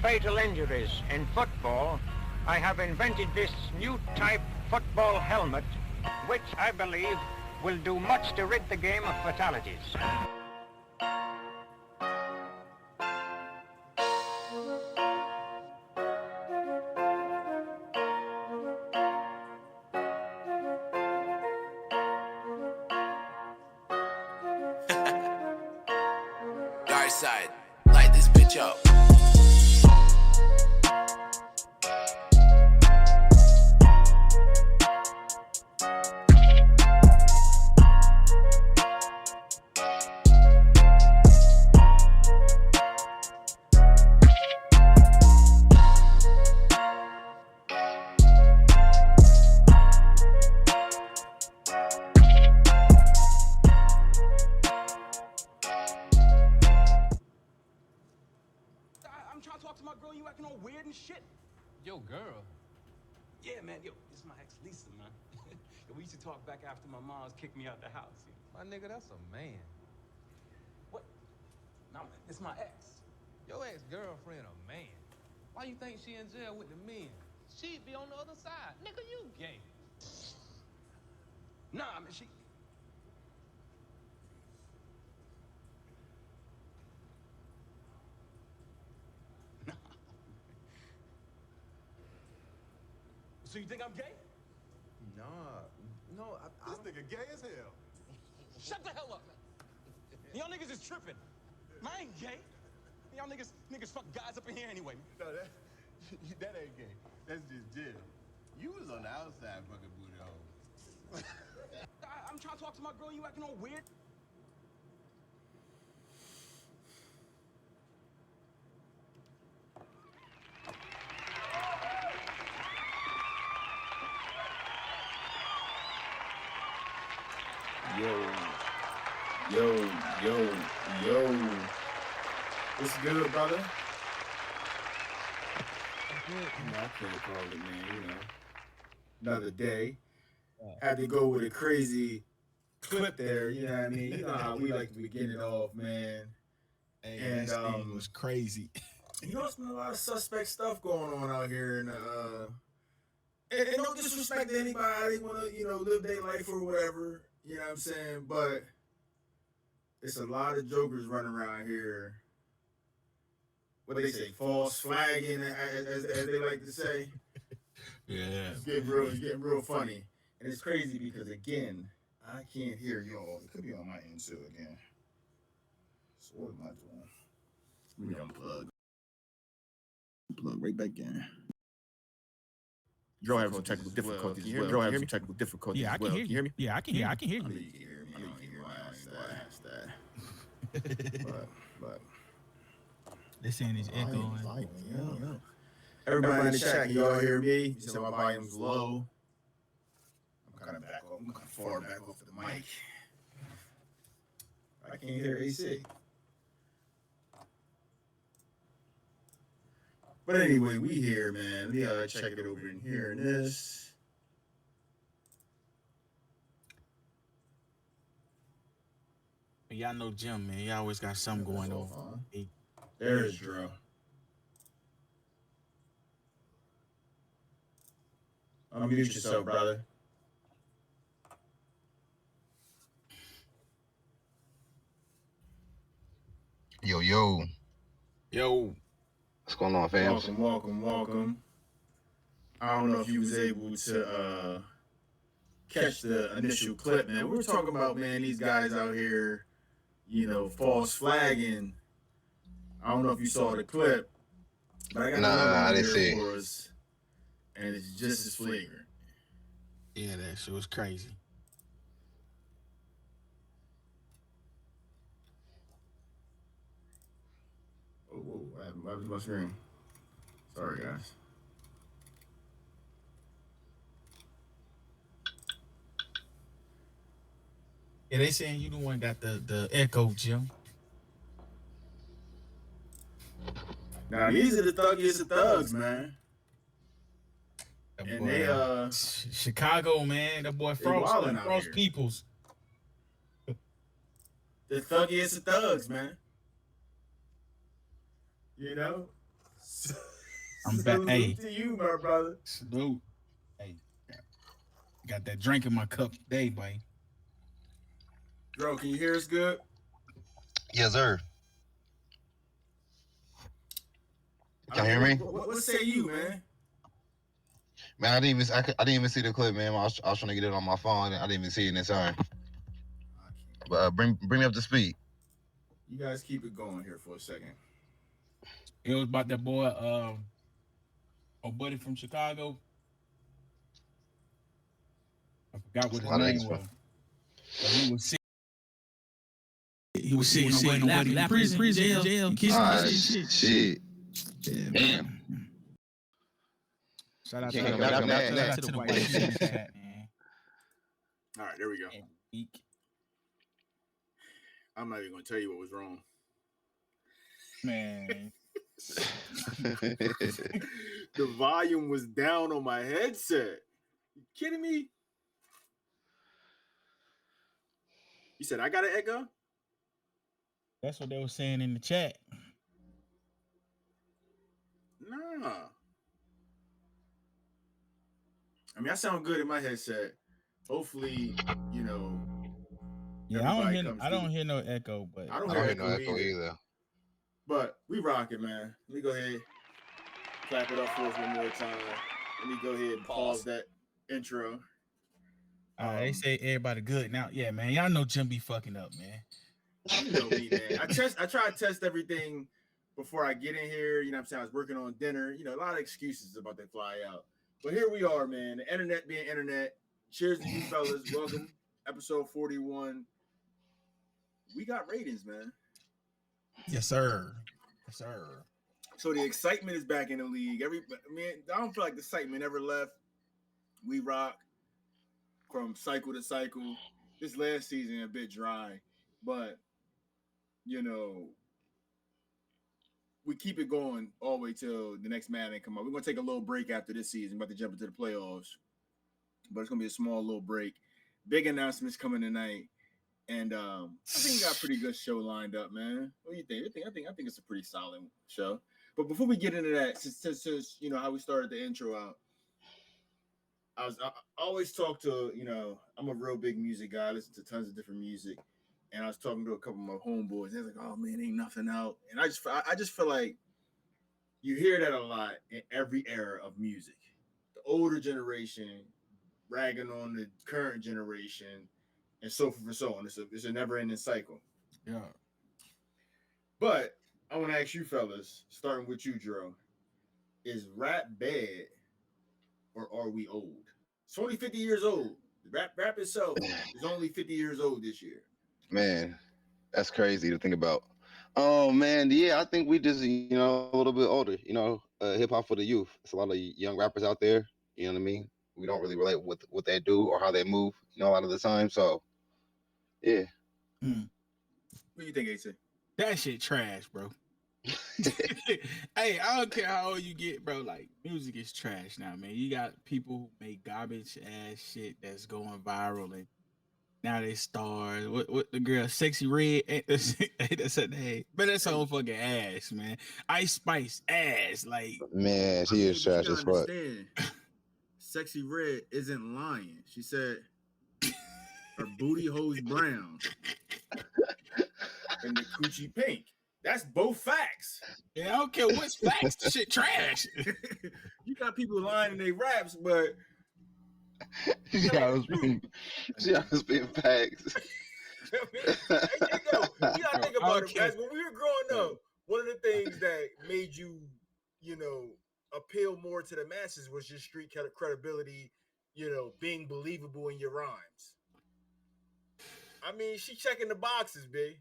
fatal injuries in football, I have invented this new type football helmet, which I believe will do much to rid the game of fatalities. Dark side, light this bitch up. I'm trying to talk to my girl, you acting all weird and shit. Yo, girl. Yeah, man, yo, this is my ex Lisa, man. Yo, we used to talk back after my mom's kicked me out the house. My nigga, that's a man. What? Nah, man, this is my ex. Your ex-girlfriend a man. Why you think she in jail with the men? She'd be on the other side. Nigga, you gay. Nah, man, she... Nah. So you think I'm gay? Nah, no, I This nigga gay as hell. Shut the hell up, man. Y'all niggas is tripping. I ain't gay. Y'all niggas fuck guys up in here anyway. No, that ain't gay. That's just jail. You was on the outside fucking booty hole. I'm trying to talk to my girl, you acting all weird. Yo. What's good, brother? I can't call it, man, Another day. Had to go with a crazy clip there, you know what I mean? You know how we like to begin it off, man. Hey, And, this thing was crazy. There's been a lot of suspect stuff going on out here, and no disrespect to anybody want to, live their life or whatever, you know what I'm saying? But it's a lot of jokers running around here. What they say, false flagging, as they like to say. Yeah. It's getting real funny. And it's crazy because, again, I can't hear y'all. It could be on my end too again. So what am I doing? Let me unplug. Plug right back in. Dro having some technical difficulties. Dro having some technical difficulties. Yeah, I can hear you. Can you hear me? Yeah, I can hear you. I know you can hear me. I know you can hear my ass but They saying it's echoing. Yeah. Everybody in the chat, can y'all hear me? You said my volume's low. I'm kind of back off. I'm kind of far back off the mic. I can't hear AC. But anyway, we here, man. We check it over in here and this. Y'all know Jim, man. He always got something going on. There's Drew. Unmute yourself, brother. Yo. What's going on, fam? Welcome. I don't know if you was able to catch the initial clip, man. We were talking about, man, these guys out here, false flagging. I don't know if you saw the clip, but I got another one here for us, and it's just as flagrant. Yeah, that shit was crazy. Whoa, what happened to my screen? Sorry, guys. Yeah, they saying you the one got the echo, Jim. Now, these are the thuggiest of thugs, man. And they Chicago, man. That boy Frost Peoples. The thuggiest of thugs, man. I'm back. Hey, to you, my brother. salute. Hey, got that drink in my cup today, boy. Bro, can you hear us good? Yes, sir. Can you hear me? What say you, man? Man, I didn't even see the clip, man. I was trying to get it on my phone. I didn't even see it in time. But bring me up to speed. You guys keep it going here for a second. It was about that boy, a buddy from Chicago. I forgot what his name was. But he was sitting on buddy prison, jail, kissing Shit. Damn. Shout out Can't to go back on that. shout out to the white cat, man. All right, there we go. And weak. I'm not even gonna tell you what was wrong. Man. The volume was down on my headset. You kidding me? You said I got an echo? That's what they were saying in the chat. Nah. I mean, I sound good in my headset. Hopefully, you know. Yeah, I don't hear no echo, but I don't I hear don't hear no echo either. But we rock it, man. Let me go ahead, clap it up for us one more time. Let me go ahead and pause that intro. they say everybody good now. Yeah, man. Y'all know Jim be fucking up, man. You know me, man. I try to test everything before I get in here. You know what I'm saying? I was working on dinner. You know, a lot of excuses about that fly out. But here we are, man. The internet being internet. Cheers to you fellas. Welcome. Episode 41. We got ratings, man. Yes, sir. Yes, sir. So the excitement is back in the league. I don't feel like the excitement ever left. We rock from cycle to cycle. This last season a bit dry, but you know, we keep it going all the way till the next Madden come out. We're gonna take a little break after this season, about to jump into the playoffs, but it's gonna be a small little break. Big announcements coming tonight, and I think we got a pretty good show lined up, man. What do you think? I think it's a pretty solid show. But before we get into that, since you know how we started the intro out, I always talk to, you know, I'm a real big music guy. I listen to tons of different music. And I was talking to a couple of my homeboys. They're like, "Oh man, ain't nothing out." And I just feel like you hear that a lot in every era of music. The older generation ragging on the current generation, and so forth and so on. It's a never-ending cycle. Yeah. But I want to ask you fellas, starting with you, Dro, is rap bad or are we old? It's only 50 years old. Rap itself is only 50 years old this year. Man, that's crazy to think about. Oh man, yeah, I think we just, you know, a little bit older, you know, hip hop for the youth. It's a lot of young rappers out there, you know what I mean? We don't really relate with what they do or how they move, you know, a lot of the time. So yeah. What do you think, AC? That shit trash, bro. Hey, I don't care how old you get, bro. Like, music is trash now, man. You got people who make garbage ass shit that's going viral, and now they stars. What the girl, Sexy Red? That's her name. But that's her own fucking ass, man. Ice Spice ass, like. Man, she is trash as fuck. Sexy Red isn't lying. She said her booty hole's brown and the coochie pink. That's both facts. Yeah, I don't care what's facts. The shit trash. You got people lying in their raps, but She always being facts. You gotta think about it, guys. When we were growing up, one of the things that made you, you know, appeal more to the masses was your street credibility, you know, being believable in your rhymes. I mean, she checking the boxes, big.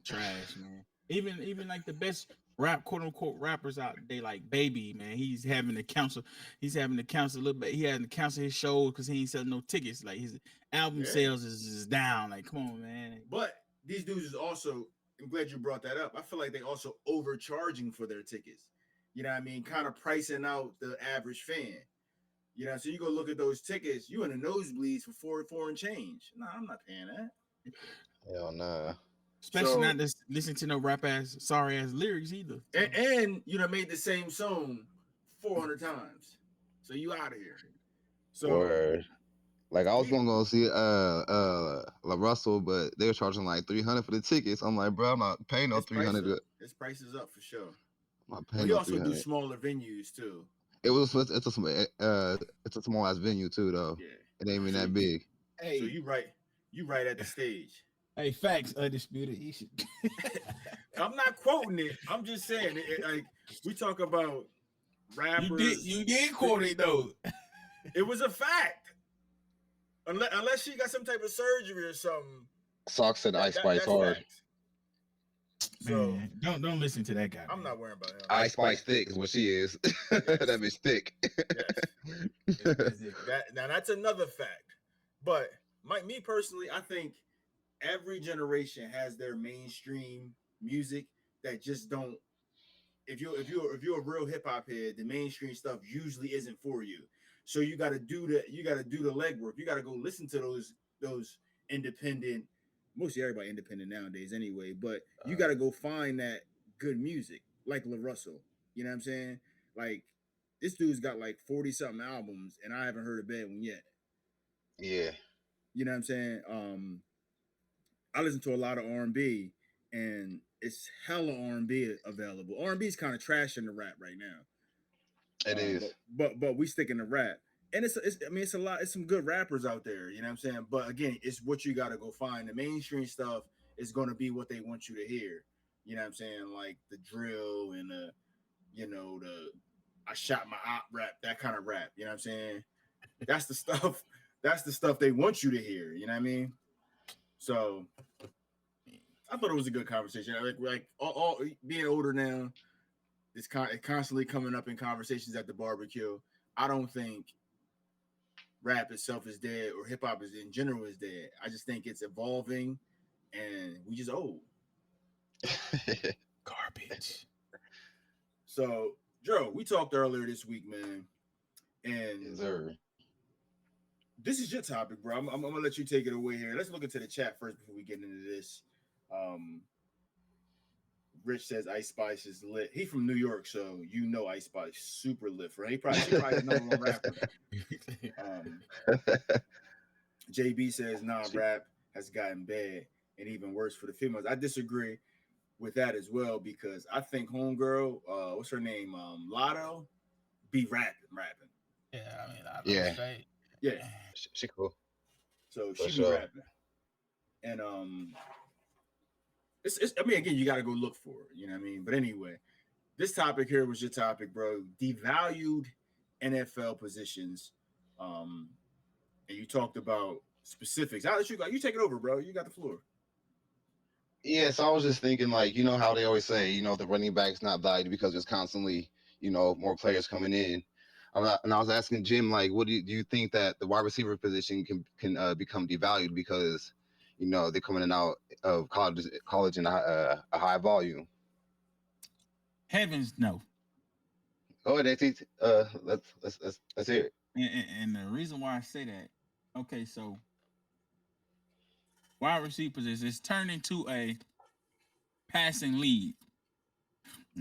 Trash, man. Even like the best rap, quote unquote, rappers out there, like Baby, man. He's having to cancel a little bit. He had to cancel his show because he ain't selling no tickets. Like, his album sales is down. Like, come on, man. But these dudes is also, I'm glad you brought that up. I feel like they also overcharging for their tickets. You know what I mean? Kind of pricing out the average fan. You know, so you go look at those tickets, you in the nosebleeds for four and change. Nah, I'm not paying that. Hell nah. Especially So- not just listen to no rap ass, sorry ass lyrics either. And you done made the same song 400 times. So you out of here. So Word. Like I was gonna go see La Russell, but they were charging like 300 for the tickets. I'm like, bro, I'm not paying no his 300. His price is up for sure. I'm not But paying he no also do 300. smaller venues too. It's a small ass venue too though. Yeah. It ain't even So that you- big. Hey, So you right at the stage. hey, facts, undisputed. You should. I'm not quoting it. I'm just saying like we talk about rappers. you did quote it though. It was a fact. Unless she got some type of surgery or something. Sox said Ice Spice that's hard. facts. So Man, don't listen to that guy. I'm man. not worrying about him. Ice Spice thick is what she is. That bitch thick. Now that's another fact. But me personally, I think every generation has their mainstream music that just don't. If you're a real hip hop head, the mainstream stuff usually isn't for you. So you got to do the legwork. You got to go listen to those independent. Mostly everybody independent nowadays, anyway. But you got to go find that good music, like La Russell. You know what I'm saying? Like this dude's got like 40 something albums, and I haven't heard a bad one yet. Yeah. You know what I'm saying? I listen to a lot of R&B, and it's hella R&B available. R&B is kind of trash in the rap right now. It is. But we stick in the rap. And it's a lot, it's some good rappers out there, you know what I'm saying? But again, it's what you gotta go find. The mainstream stuff is gonna be what they want you to hear. You know what I'm saying? Like the drill and the I shot my op rap, that kind of rap, you know what I'm saying? That's the stuff they want you to hear, you know what I mean? So I thought it was a good conversation. Like all being older now, it's constantly coming up in conversations at the barbecue. I don't think rap itself is dead or hip hop is in general is dead. I just think it's evolving and we just old. Garbage. So, Joe, we talked earlier this week, man. And Yes, sir. this is your topic, bro. I'm gonna let you take it away here. Let's look into the chat first before we get into this. Rich says Ice Spice is lit. He from New York, so you know Ice Spice super lit for him. She probably the number one rapper. JB says rap has gotten bad and even worse for the females. I disagree with that as well because I think homegirl, what's her name, Lotto, be rapping. Yeah, I mean, Yeah. Straight. Yeah, She cool. so For she be sure. rapping, and it's I mean, again, you got to go look for it, you know what I mean? But anyway, this topic here was your topic, bro. Devalued NFL positions, and you talked about specifics. I'll let you go. You take it over, bro. You got the floor. Yeah, so I was just thinking, like, you know how they always say, the running back's not valued because there's constantly, more players coming in. And I was asking Jim, like, what do you think that the wide receiver position can become devalued because, they're coming in out of college in a high volume? Heavens no. Oh, let's hear it. And the reason why I say that, okay, so wide receiver position is turned into a passing league.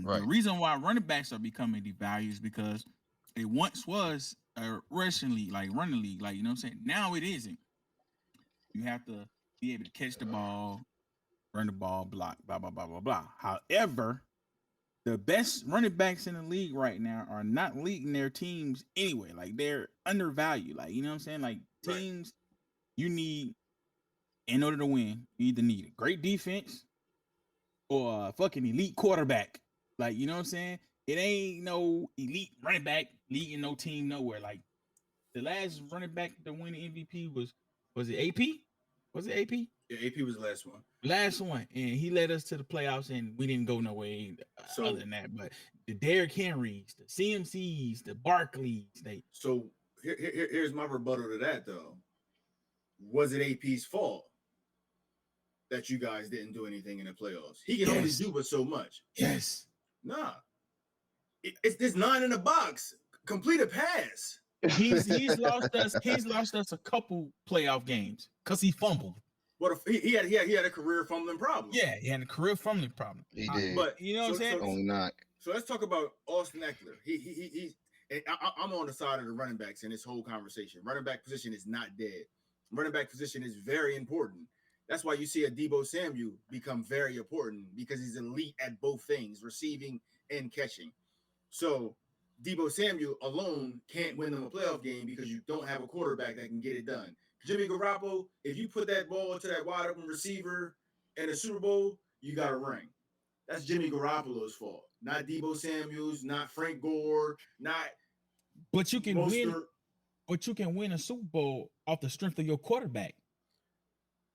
Right. The reason why running backs are becoming devalued is because it once was a rushing league, like running league, like, you know what I'm saying? Now it isn't. You have to be able to catch the ball, run the ball, block, blah, blah, blah, blah, blah. However, the best running backs in the league right now are not leading their teams anyway. Like, they're undervalued. Like, you know what I'm saying? Like, teams, you need, in order to win, you either need a great defense or a fucking elite quarterback. Like, you know what I'm saying? It ain't no elite running back leading no team nowhere. Like, the last running back to win the MVP was it AP? Was it AP? Yeah, AP was the last one. Last one, and he led us to the playoffs, and we didn't go nowhere other than that. But the Derrick Henrys, the CMCs, the Barkleys, So here's my rebuttal to that, though. Was it AP's fault that you guys didn't do anything in the playoffs? He can only do but so much. yes. Nah. There's 9 in the box. Complete a pass. He's lost us a couple playoff games because he fumbled. What if he had a career fumbling problem? Yeah, he had a career fumbling problem. He did. But You know what I'm saying? Only knock. So let's talk about Austin Eckler. I'm on the side of the running backs in this whole conversation. Running back position is not dead. Running back position is very important. That's why you see a Deebo Samuel become very important because he's elite at both things, receiving and catching. So Deebo Samuel alone can't win them a playoff game because you don't have a quarterback that can get it done. Jimmy Garoppolo, if you put that ball to that wide open receiver in a Super Bowl, you got a ring. That's Jimmy Garoppolo's fault, not Deebo Samuel's, not Frank Gore, not. But you can Mostert. win. But you can win a Super Bowl off the strength of your quarterback.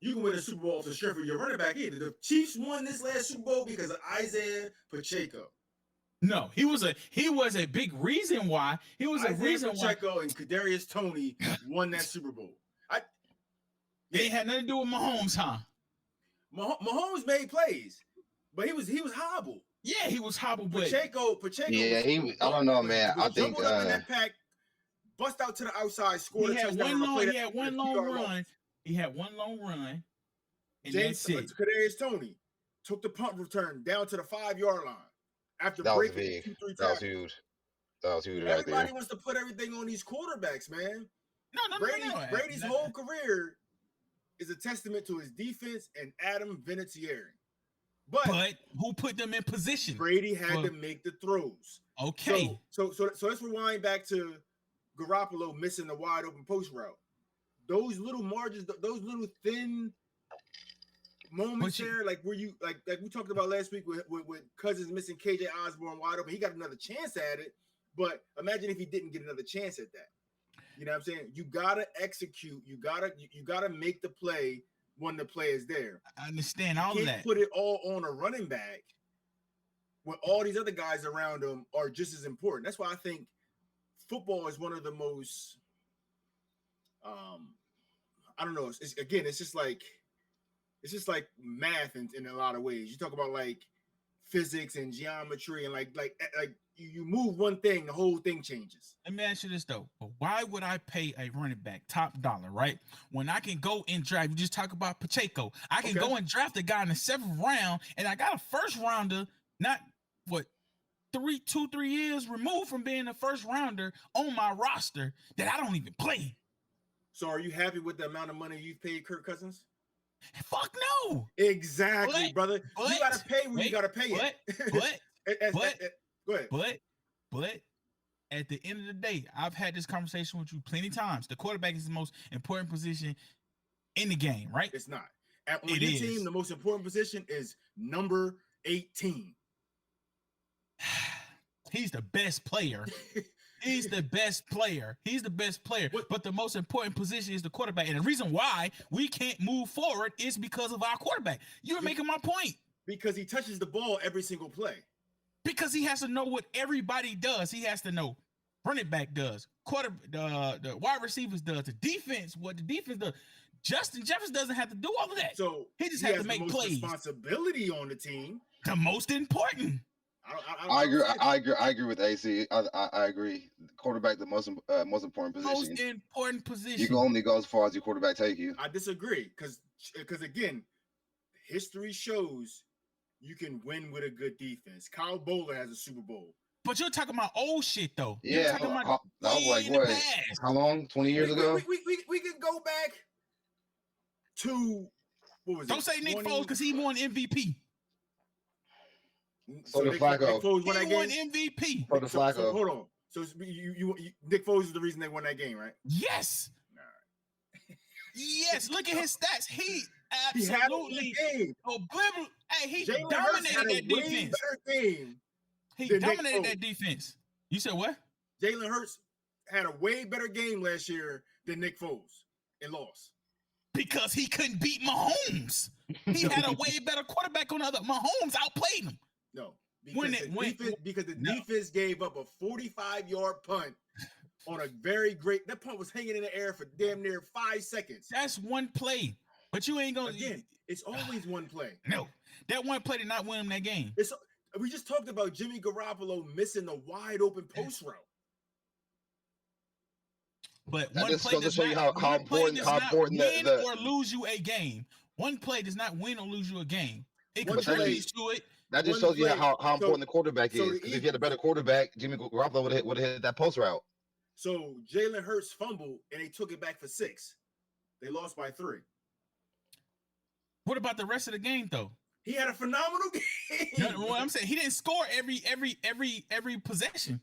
You can win a Super Bowl off the strength of your running back either. The Chiefs won this last Super Bowl because of Isaiah Pacheco. No, he was a big reason why. He was Isaiah a reason Pacheco and Kadarius Toney won that Super Bowl. It ain't had nothing to do with Mahomes, huh? Mahomes made plays, but he was hobbled. Yeah, he was hobbled, but Pacheco. Yeah, I don't know, man. I think jumbled up in that pack, bust out to the outside, scored he a had touchdown. one long run. He had one long run, and that's it. Kadarius Toney took the punt return down to the 5-yard line after that was breaking big. 2-3 That was tackles. huge. That was huge right Everybody there. wants to put everything on these quarterbacks, man. No. Brady's whole career is a testament to his defense and Adam Vinatieri. But who put them in position? Brady had to make the throws. Okay. So let's rewind back to Garoppolo missing the wide open post route. Those little margins, those little thin moments there, like where you like we talked about last week with Cousins missing KJ Osborne wide open. He got another chance at it, but imagine if he didn't get another chance at that. You know what I'm saying? You gotta execute. You gotta make the play when the play is there. I understand all of that. Put it all on a running back when all these other guys around him are just as important. That's why I think football is one of the most I don't know. It's just like math in a lot of ways. You talk about like physics and geometry and like you move one thing, the whole thing changes. Let me ask you this though. Why would I pay a running back top dollar, right? When I can go and draft, you just talk about Pacheco. I can go and draft a guy in the 7th round, and I got a first rounder, not 2-3 years removed from being a first rounder on my roster that I don't even play. So are you happy with the amount of money you've paid Kirk Cousins? Fuck no. Exactly, brother. You gotta pay when you gotta pay it. Go ahead. But at the end of the day, I've had this conversation with you plenty of times. The quarterback is the most important position in the game, right? It's not. On your team, the most important position is number 18. He's the best player. He's the best player. But the most important position is the quarterback. And the reason why we can't move forward is because of our quarterback. You're making my point. Because he touches the ball every single play. Because he has to know what everybody does. He has to know running back does, the wide receivers does, the defense, what the defense does. Justin Jefferson doesn't have to do all of that. So he just has to make plays. Responsibility on the team. The most important. I agree with AC. I agree. Quarterback, the most important position. Most important position. You can only go as far as your quarterback take you. I disagree because again, history shows you can win with a good defense. Kyle Bowler has a Super Bowl. But you're talking about old shit though. Yeah, that was like what? How long? 20 years ago? We can go back to what was it? Don't say Nick Foles because he won MVP. So the Flacco. He won MVP. For the Flacco. So hold on. So you Nick Foles is the reason they won that game, right? Yes. All right. Yes. Look at his stats. He absolutely oblivious. Hey, he dominated that defense. Better game. He dominated that defense. You said what? Jalen Hurts had a way better game last year than Nick Foles and lost. Because he couldn't beat Mahomes. He had a way better quarterback on the other. Mahomes outplayed him. No, because the defense gave up a 45-yard punt on a very great. That punt was hanging in the air for damn near 5 seconds. That's one play, but you ain't gonna. Again, it's always one play. No, that one play did not win him that game. We just talked about Jimmy Garoppolo missing the wide open post route. But that one just play goes to show you how important win or lose you a game. One play does not win or lose you a game. It One contributes to it. That just One shows you play- how so- important the quarterback so is. the Because if you had a better quarterback, Jimmy Garoppolo would have hit that post route. So Jalen Hurts fumbled and they took it back for 6. They lost by 3. What about the rest of the game though? He had a phenomenal game. No, what I'm saying, he didn't score every possession.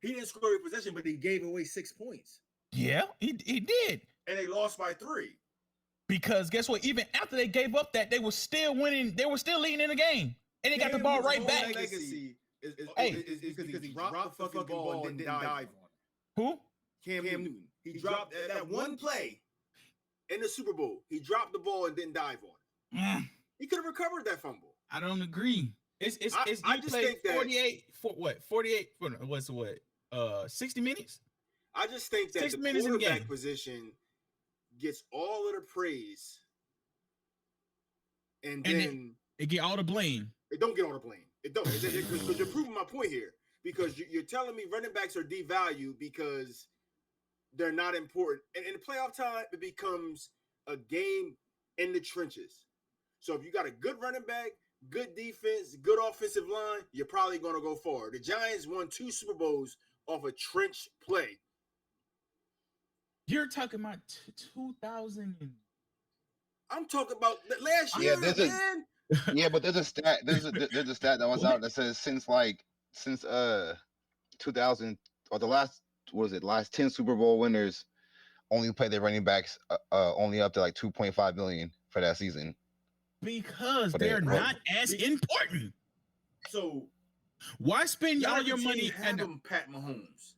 He didn't score every possession, but he gave away 6 points. Yeah, he did. And they lost by 3. Because guess what? Even after they gave up that, they were still winning. They were still leading in the game, and they got the ball right back. Legacy is Hey. because he dropped the fucking ball and didn't dive on it. Who? Cam Newton. He dropped that one play in the Super Bowl. He dropped the ball and didn't dive on it. Mm, He could have recovered that fumble. I don't agree. It's I you just played think that- 48 for what? 48 for what's what? 60 minutes? I just think that 6 the minutes in the quarterback game. position gets all of the praise, and And then They get all the blame. it don't get on the blame. It don't. Because you're proving my point here. Because you're telling me running backs are devalued because they're not important. And in the playoff time, it becomes a game in the trenches. So if you got a good running back, good defense, good offensive line, you're probably going to go far. The Giants won 2 Super Bowls off a trench play. You're talking about 2000. I'm talking about the last year, Yeah, there's a- man. Yeah, but there's a stat. There's a stat that was out that says since 2000 or the last last 10 Super Bowl winners only play their running backs only up to like 2.5 million for that season. Because But they're they- not as important. So Why spend all your money at at the, them Pat Mahomes.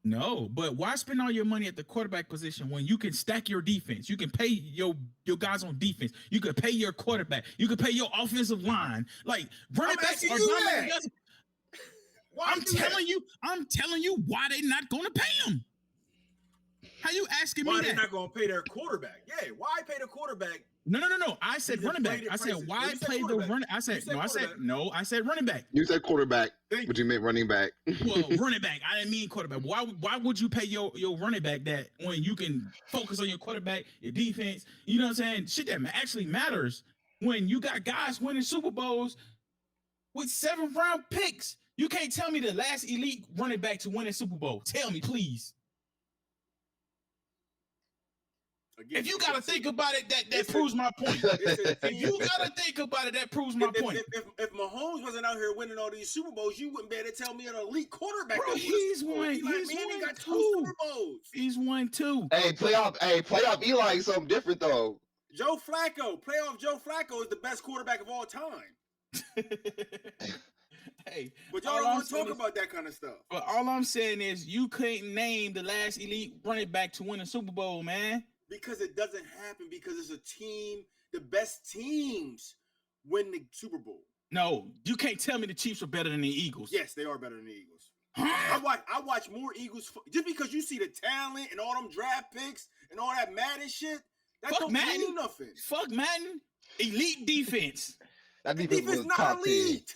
no, but why spend all your money at the quarterback position when you can stack your defense? You can pay your guys on defense. You can pay your quarterback. You can pay your offensive line. Like running I'm backs asking are you not that. making us- Why I'm do that? telling you why they not gonna pay him. How you asking Why me they're that? not going to pay their quarterback? Yeah, why pay the quarterback? No. I said He's running back. inflated I said prices. why No, you said play the quarterback. running? I You said said no. I said quarterback. no. I said running back. You said quarterback, Thank but you meant running back. Well, running back. I didn't mean quarterback. Why would you pay your running back that when you can focus on your quarterback, your defense? You know what I'm saying? Shit that actually matters when you got guys winning Super Bowls with 7th round picks. You can't tell me the last elite running back to win a Super Bowl. Tell me, please. Again, If you gotta it's- think about it, that it's a- proves my point. it's a If you team. gotta think about it, that proves my point. If Mahomes wasn't out here winning all these Super Bowls, you wouldn't be able to tell me an elite quarterback. Bro, that won a he's Super Bowl. won- Eli he's Manning won got 2 two. Super Bowls. He's won too. Hey, playoff Eli is something different though. Joe Flacco, playoff Joe Flacco is the best quarterback of all time. Hey, But y'all all don't I'm want to saying talk is- about that kind of stuff. But all I'm saying is you couldn't name the last elite running back to win a Super Bowl, man. Because it doesn't happen because it's a team. The best teams win the Super Bowl. No, you can't tell me the Chiefs are better than the Eagles. Yes, they are better than the Eagles. Huh? I watch more Eagles just because you see the talent and all them draft picks and all that Madden shit. That Fuck don't Madden. mean nothing. Fuck Madden. Elite defense. That The defense defense was not top 10. elite.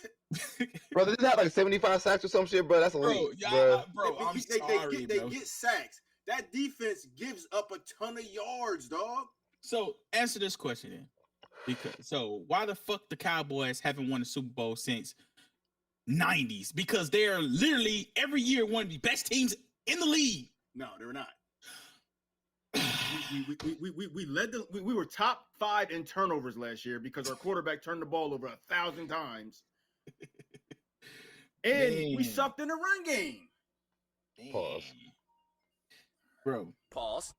Bro, they had like 75 sacks or some shit, bro. That's elite, Bro, I'm sorry, they bro. get sacks. That defense gives up a ton of yards, dog. So answer this question then. Why the fuck the Cowboys haven't won a Super Bowl since 90s? Because they're literally every year one of the best teams in the league. No, they're not. We led we were top 5 in turnovers last year because our quarterback turned the ball over 1,000 times. And we Man. sucked in the run game. Pause. Bro. Pause.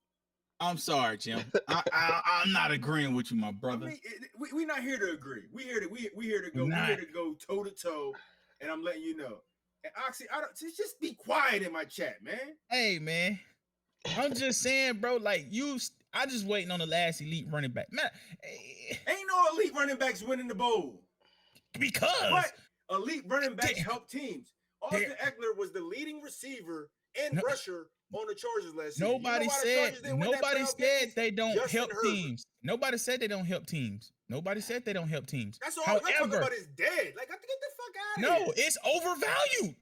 I'm sorry, Jim. I'm not agreeing with you, my I brother. mean, we're not here to agree. We here to go. Nah. We here to go toe to toe, and I'm letting you know. And Oxy, just be quiet in my chat, man. Hey, man. I'm just saying, bro, like I just waiting on the last elite running back. Man, Ain't no elite running backs winning the bowl, because but elite running backs Damn. help teams. Austin Eckler was the leading receiver and No. rusher on the Chargers last season. nobody You know why the said Chargers didn't win that playoff game? they don't Justin help Herbert. teams. Nobody said they don't help teams. Nobody said they don't help teams. That's all I'm talking However, about is dead. Like, I have to get the fuck out of no, here. it's overvalued.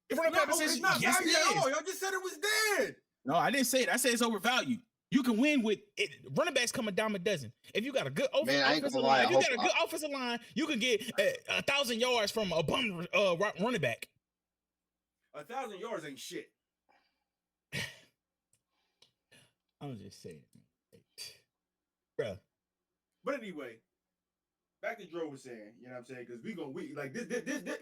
If running back It's position, not yes, it valued at all. is. Y'all just said it was dead. No, I didn't say it. I said it's overvalued. You can win with it. Running backs come a dime a dozen. If you got a good Man, I ain't offensive gonna lie, line, I if you hope got a good offensive line, you can get 1,000 yards from a bum running back. 1,000 yards ain't shit. I'm just saying, bro. But anyway, back to Dro was saying, you know what I'm saying? Because we like this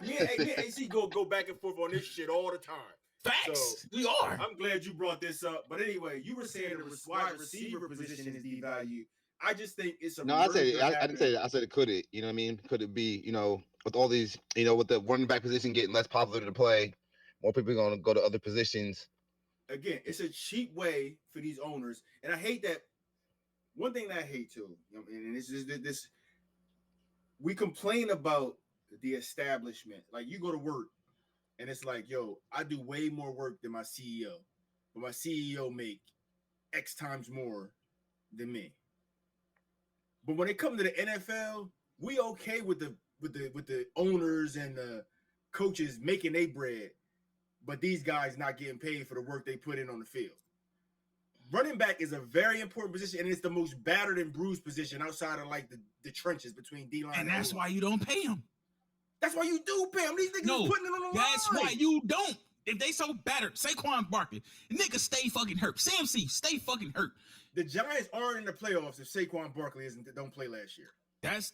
me and AC go back and forth on this shit all the time. Facts. So, we are. I'm glad you brought this up. But anyway, you were saying the wide receiver position is devalued. I just think it's a No, I didn't say that. I said could it, you know what I mean? Could it be, you know, with all these, you know, with the running back position getting less popular to play, more people are going to go to other positions. Again, it's a cheap way for these owners. And I hate that. One thing that I hate too, you know, and this is this, we complain about the establishment. Like you go to work and it's like, yo, I do way more work than my CEO, but my CEO make X times more than me. But when it comes to the NFL, we okay with the owners and the coaches making their bread, but these guys not getting paid for the work they put in on the field. Running back is a very important position, and it's the most battered and bruised position outside of like the trenches between D-line And that's why you don't pay them. That's why you do pay them. These niggas is putting it on the line. That's why you don't. If they so battered, Saquon Barkley, niggas stay fucking hurt. CMC stay fucking hurt. The Giants aren't in the playoffs if Saquon Barkley don't play last year. That's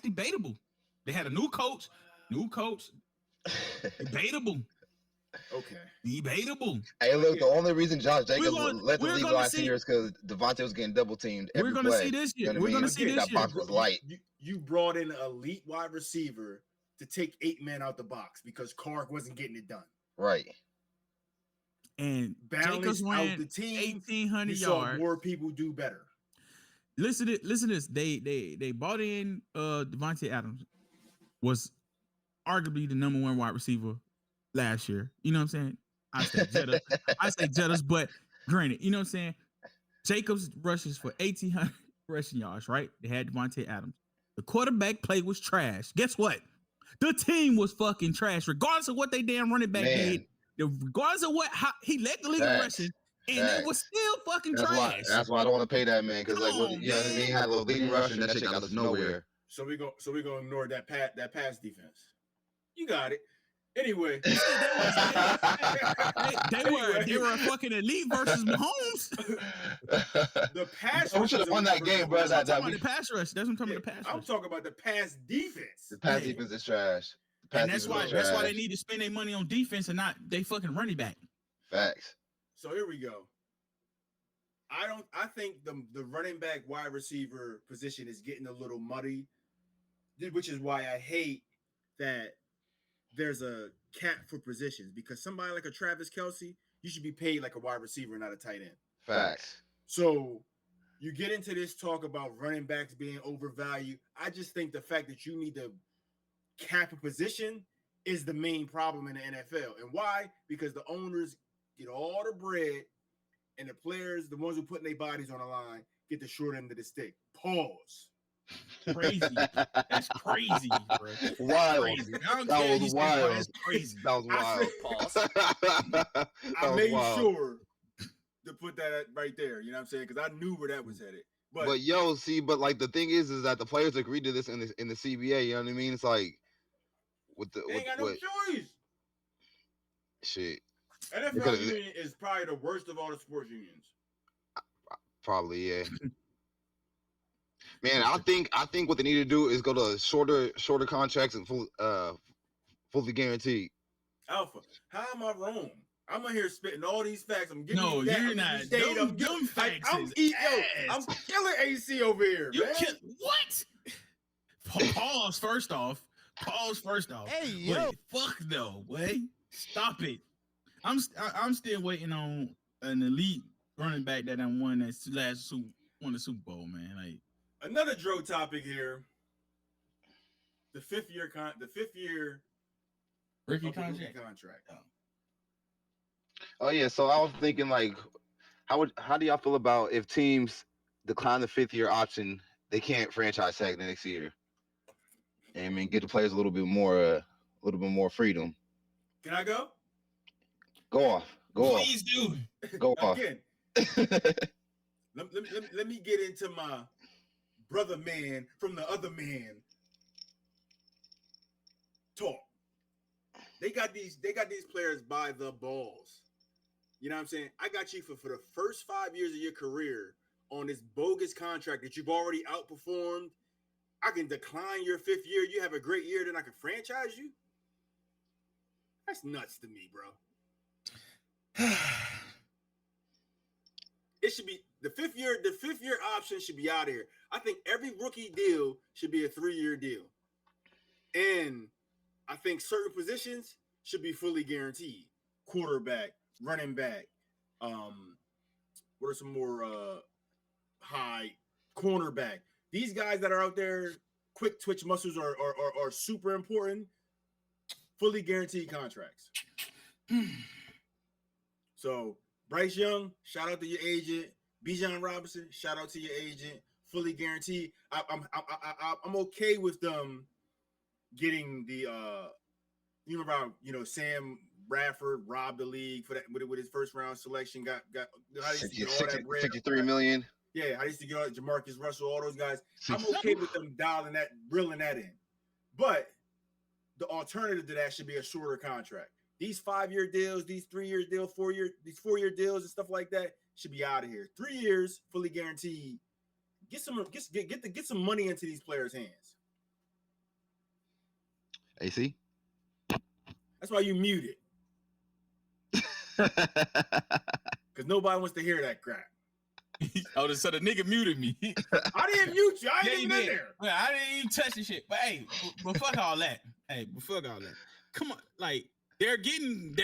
debatable. They had a new coach. Debatable. Okay. Debatable. Hey, look, the only reason Josh Jacobs led the we're league gonna last see- year is because Devontae was getting double teamed. We're gonna see this year. We're gonna see this That year. box was light. You brought in an elite wide receiver to take 8 men out the box because Clark wasn't getting it done. Right. And Balance Jacobs out ran the team. 1,800 You saw yards. more people do better. Listen to this. They bought in Devontae Adams, was arguably the number 1 wide receiver last year. You know what I'm saying? I say Jettas, but granted, you know what I'm saying? Jacobs rushes for 1,800 rushing yards, right? They had Devontae Adams. The quarterback play was trash. Guess what? The team was fucking trash, regardless of what they damn running back did. Regardless of how he led the league in rushing, and it was still fucking trash. That's why I don't want to pay that man because like Come on, you know what I mean, had a little leading rush and that shit got us nowhere. So we're gonna ignore that pass defense. You got it. Anyway, they were a fucking elite versus Mahomes. The pass. We should have won that game, bro. That's what I'm talking about the pass rush. That's what I'm talking about the pass rush. I'm talking about the pass defense. The pass defense is trash. And that's why they need to spend their money on defense and not they fucking running back. Facts. So here we go. I think the running back wide receiver position is getting a little muddy, which is why I hate that there's a cap for positions, because somebody like a Travis Kelce, you should be paid like a wide receiver, not a tight end. Facts. So you get into this talk about running backs being overvalued. I just think the fact that you need to cap a position is the main problem in the NFL. And why? Because the owners get all the bread and the players, the ones who putting their bodies on the line, get the short end of the stick. Pause. Crazy. That's crazy, bro. Wild. Crazy. That was wild. That's crazy. That was wild. I was made wild. sure to put that right there. You know what I'm saying? Because I knew where that was headed. But But the thing is that the players agreed to this in the CBA. You know what I mean? It's like they ain't got no choice. Shit. NFL union is probably the worst of all the sports unions. Probably, yeah. Man, I think what they need to do is go to shorter contracts and fully guaranteed. Alpha, how am I wrong? I'm in here spitting all these facts. I'm giving No, you that. you're not. Them facts I'm is killing AC over here. You man. what? Pause first off. Hey, yo. Fuck no, wait. Stop it. I'm still waiting on an elite running back that won the Super Bowl, man. Like another Dro topic here. The fifth year rookie contract. Oh yeah, so I was thinking like, how do y'all feel about if teams decline the 5th year option, they can't franchise tag the next year? And I mean, get the players a little bit more freedom. Can I go? Go off. Please do. Go off. Again, let me get into my brother man from the other man talk. They got these players by the balls. You know what I'm saying? I got you for the first 5 years of your career on this bogus contract that you've already outperformed. I can decline your 5th year. You have a great year, then I can franchise you. That's nuts to me, bro. It should be the 5th year. The 5th year option should be out of here. I think every rookie deal should be a 3-year deal, and I think certain positions should be fully guaranteed. Quarterback, running back. What are some more high cornerback? These guys that are out there, quick twitch muscles are super important. Fully guaranteed contracts. So Bryce Young, shout out to your agent. Bijan Robinson, shout out to your agent. Fully guaranteed. I'm okay with them getting the Sam Bradford robbed the league for that with his first round selection. Got how 63 million. Yeah, I used to get all Jamarcus Russell, all those guys. I'm okay with them reeling that in. But the alternative to that should be a shorter contract. These 5-year deals, these 3-year deals, 4-year deals and stuff like that should be out of here. 3 years, fully guaranteed. Get some money into these players' hands. AC? That's why you muted. Because nobody wants to hear that crap. Oh, so the nigga muted me. I didn't mute you. I ain't even in there. I didn't even touch the shit. But hey, but fuck all that. Come on, like they're getting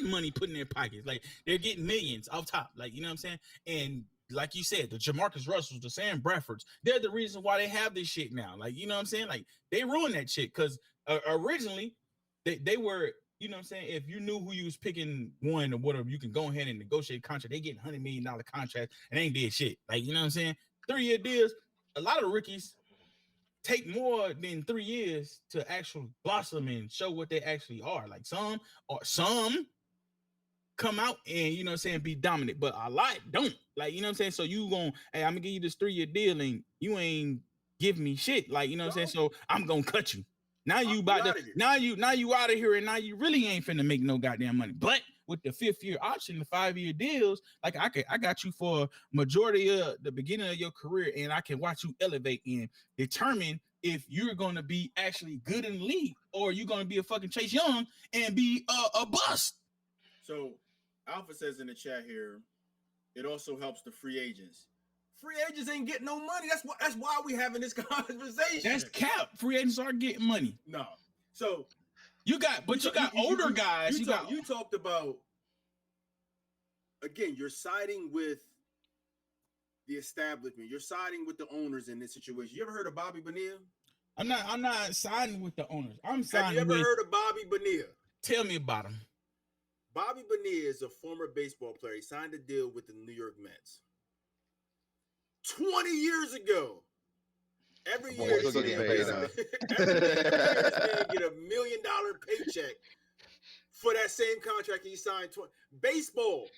money put in their pockets. Like they're getting millions off top. Like, you know what I'm saying? And like you said, the Jamarcus Russells, the Sam Bradfords, they're the reason why they have this shit now. Like, you know what I'm saying? Like they ruined that shit because originally they were. You know what I'm saying? If you knew who you was picking one or whatever, you can go ahead and negotiate a contract. They get $100 million contract and ain't did shit. Like, you know what I'm saying? 3-year deals. A lot of rookies take more than 3 years to actually blossom and show what they actually are. Like some come out and, you know what I'm saying, be dominant, but a lot don't. Like, you know what I'm saying? So you hey, I'm gonna give you this 3-year deal and you ain't give me shit. Like, you know what I'm saying? So I'm gonna cut you. Now you out of here, and now you really ain't finna make no goddamn money. But with the 5th year option, the 5-year deals, like I got you for majority of the beginning of your career, and I can watch you elevate and determine if you're gonna be actually good in the league or you're gonna be a fucking Chase Young and be a bust. So Alpha says in the chat here, it also helps the free agents. Free agents ain't getting no money. That's why we having this conversation. That's cap. Free agents are getting money. No. So you got older guys. You talked about, again, you're siding with the establishment. You're siding with the owners in this situation. You ever heard of Bobby Bonilla? I'm not siding with the owners. Have you ever heard of Bobby Bonilla? Tell me about him. Bobby Bonilla is a former baseball player. He signed a deal with the New York Mets 20 years ago. Every year he's going to get $1 million paycheck for that same contract he signed. Baseball,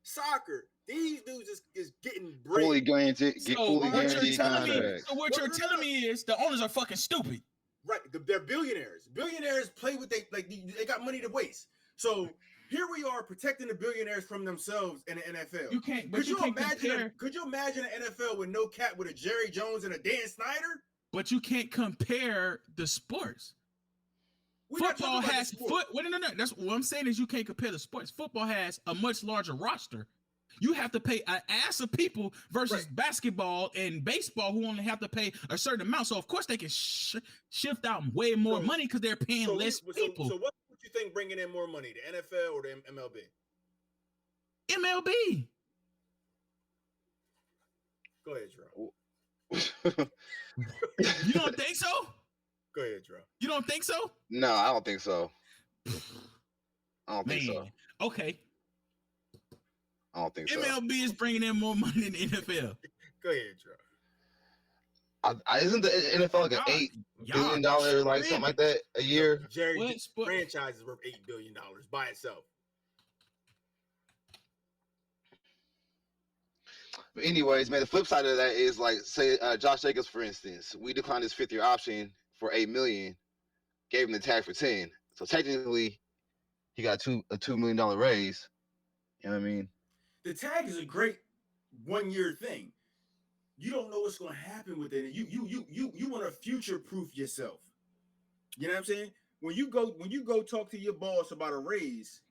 soccer, these dudes is getting break. Fully guaranteed. So what you're telling me is the owners are fucking stupid. Right. They're billionaires. Billionaires play with they got money to waste. So here we are protecting the billionaires from themselves in the NFL. Could you imagine an NFL with no cap, with a Jerry Jones and a Dan Snyder? But you can't compare the sports. Football has no. That's what I'm saying is you can't compare the sports. Football has a much larger roster. You have to pay an ass of people versus basketball and baseball, who only have to pay a certain amount. So of course they can shift out way more money because they're paying less people. So what you think bringing in more money, the NFL or the MLB? MLB. Go ahead, Drew. You don't think so? Go ahead, Drew. You don't think so? No, I don't think so. Okay. I don't think so. MLB is bringing in more money than the NFL. Go ahead, Drew. Isn't the NFL like an $8 billion, like something like that a year? Jerry, franchise is worth $8 billion by itself. But anyways, man, the flip side of that is like, say, Josh Jacobs, for instance, we declined his 5th-year option for $8 million, gave him the tag for 10. So technically, he got a $2 million raise. You know what I mean? The tag is a great 1-year thing. You don't know what's going to happen with it. You want to future proof yourself. You know what I'm saying? When you go talk to your boss about a raise,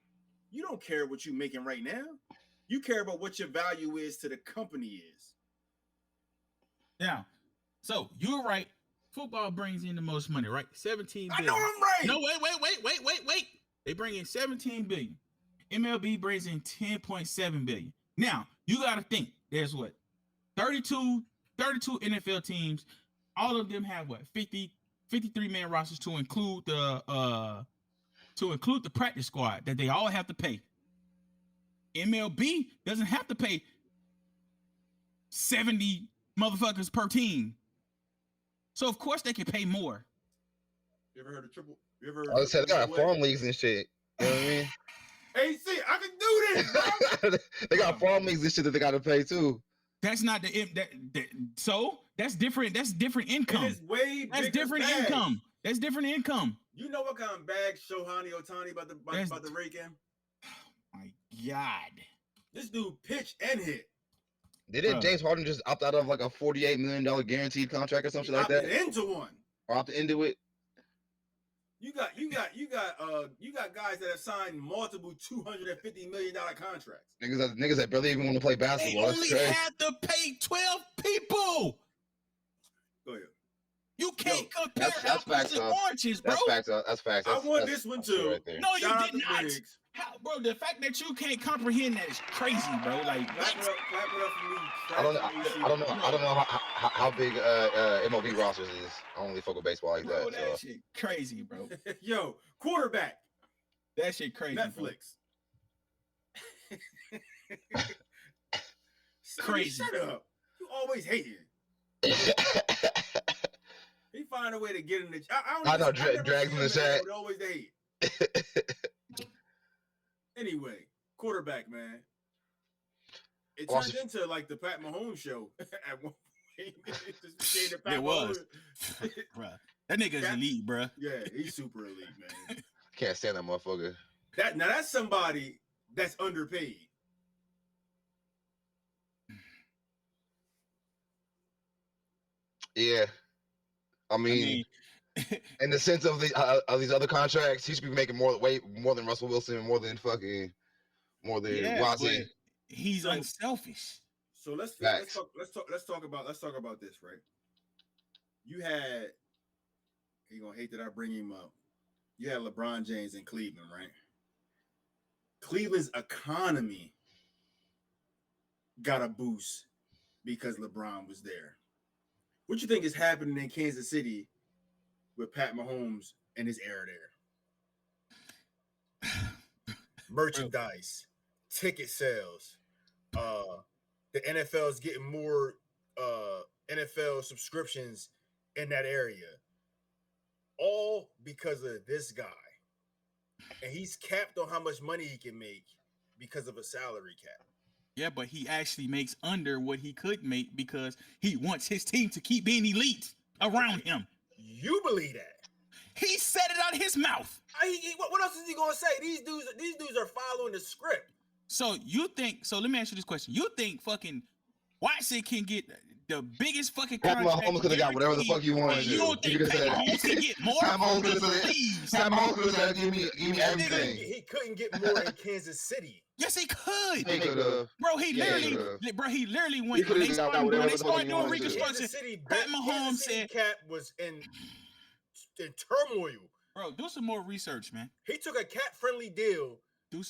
you don't care what you're making right now. You care about what your value is to the company is. Now, so you're right. Football brings in the most money, right? 17 billion. I know I'm right. No, wait. They bring in 17 billion. MLB brings in 10.7 billion. Now, you got to think, there's what? 32 NFL teams. All of them have what? 53-man rosters to include the practice squad that they all have to pay. MLB doesn't have to pay 70 motherfuckers per team. So of course they can pay more. You ever heard of triple? You ever heard I said they got farm leagues and shit. You know what I mean? Hey, see, I can do this, bro. They got farm leagues and shit that they got to pay too. That's not so that's different. That's different income. It is way That's bigger different bags. income. That's different income. You know what kind of bag Shohei Ohtani about the rake in? My God. This dude pitch and hit. Didn't James Harden just opt out of like a $48 million guaranteed contract or something like that? Opted into one. Or opted into it? You got guys that have signed multiple $250 million contracts. Niggas that barely even want to play They basketball. That's only crazy. had to pay 12 people. Go ahead. You can't compare that's apples facts, and though. orange, bro. That's facts. I won this one too. Right there. No, you Shout out did to not. Briggs. How, bro, the fact that you can't comprehend that is crazy, bro. Like, Clap it what? up for me. I don't know how big MLB rosters is. I don't really fuck with baseball like Bro, that. that So. shit crazy, bro. Yo, quarterback. That shit crazy. Bro. Netflix. Crazy. Shut up. You always hating. He find a way to get in the. I know, drags in the chat. Always hate. Anyway, quarterback, man. It turned into like the Pat Mahomes show at one point. It just became the Pat It was. Mahomes. Bruh. That nigga's elite, bruh. Yeah, he's super elite, man. Can't stand that motherfucker. Now that's somebody that's underpaid. Yeah. I mean, in the sense of these other contracts, he should be making way more than Russell Wilson, more than Watson. He's unselfish. So let's talk about this, right? You're gonna hate that I bring him up. You had LeBron James in Cleveland, right? Cleveland's economy got a boost because LeBron was there. What you think is happening in Kansas City with Pat Mahomes and his heir there? Merchandise, ticket sales. The NFL is getting more NFL subscriptions in that area. All because of this guy. And he's capped on how much money he can make because of a salary cap. Yeah, but he actually makes under what he could make because he wants his team to keep being elite around him. You believe that? He said it out of his mouth. What else is he gonna say? These dudes are following the script. So let me ask you this question. You think fucking Watson can get the biggest fucking contract? Mahomes could have got whatever the fuck you wanted to do. You don't think Pat Mahomes can get more? Pat Mahomes could have said, give me everything. He couldn't get more in Kansas City. Yes, he could. He could have. Bro, he literally went. When they started doing reconstruction, Pat Mahomes said cap was in turmoil. Bro, do some more research, man. He took a cap-friendly deal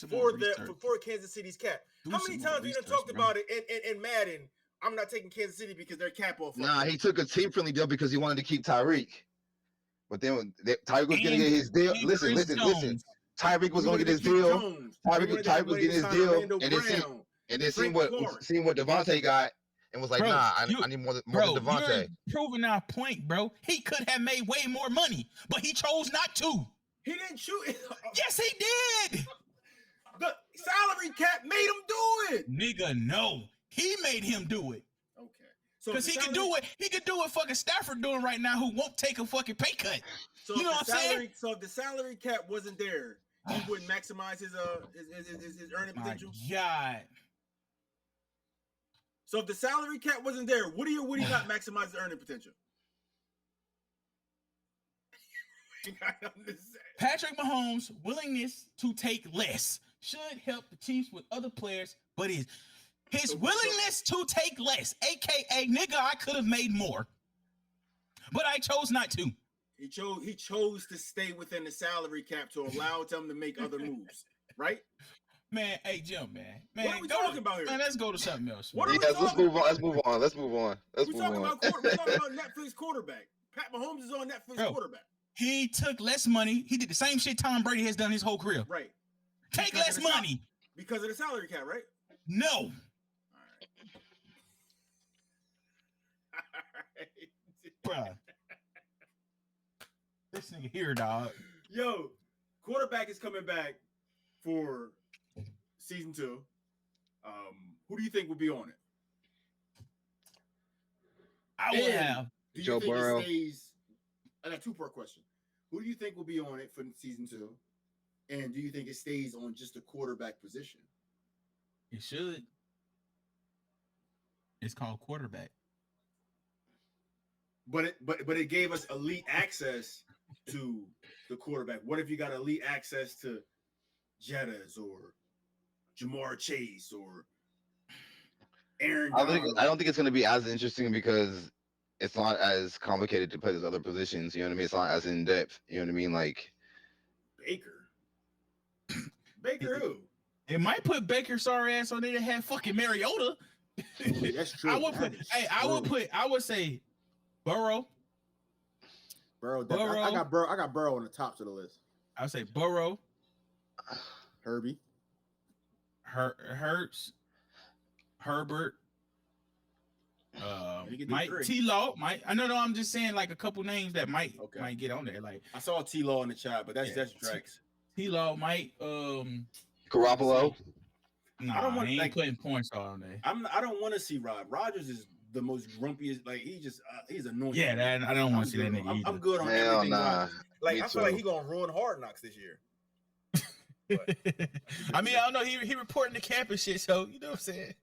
for Kansas City's cap. How many times we done talked about it in Madden? I'm not taking Kansas City because their cap off. Nah, he took a team-friendly deal because he wanted to keep Tyreek. But then Tyreek was going to get his deal. Listen. Tyreek was going to get his deal. Tyreek was getting his deal, and then seen what Devontae got, and was like, bro, I need more than Devontae. You're proving our point, bro. He could have made way more money, but he chose not to. He didn't choose. Yes, he did. The salary cap made him do it. Nigga, no. He made him do it. Okay. So Because he could do it. He could do what fucking Stafford doing right now, who won't take a fucking pay cut. So you know what I'm saying? So if the salary cap wasn't there, he wouldn't maximize his earning potential. My God. So if the salary cap wasn't there, would he not maximize his earning potential? Patrick Mahomes' willingness to take less should help the Chiefs with other players, but his willingness to take less, aka nigga, I could have made more, but I chose not to. He chose to stay within the salary cap to allow them to make other moves, right? Man, hey Jim, man, what are we talking about here? Man, let's go to something else. Let's move on. Let's move on. We're talking about Netflix quarterback. Pat Mahomes is on Netflix quarterback. He took less money. He did the same shit Tom Brady has done his whole career. Right. Take less money. Because of the salary cap, right? No. All right. Bruh. This nigga here, dog. Yo, quarterback is coming back for season 2. Who do you think will be on it? I would have Joe Burrow. I got a 2-part question. Who do you think will be on it for season 2? And do you think it stays on just the quarterback position? It should. It's called quarterback. But it gave us elite access to the quarterback. What if you got elite access to Jettas or Jamar Chase or Aaron Donald? I don't think it's going to be as interesting because it's not as complicated to play those other positions. You know what I mean? It's not as in depth. You know what I mean? Like Baker who? It might put Baker's sorry ass on there to have fucking Mariota. That's true. I would say Burrow. I got Burrow on the top of the list. I would say Burrow. Herbie. Hurts. Herbert. Mike T-Law. I know. I'm just saying like a couple names that might get on there. Like I saw T-Law in the chat, but that's Drax. T-Law might Garoppolo. No, I don't want to putting points on there. I don't want to see Rod. Rodgers is the most grumpiest. Like he's annoying. Yeah, I don't want to see that nigga. I'm good on everything. Like I feel like he's gonna ruin Hard Knocks this year. I mean, I don't know. He reporting the camp and shit, so you know what I'm saying.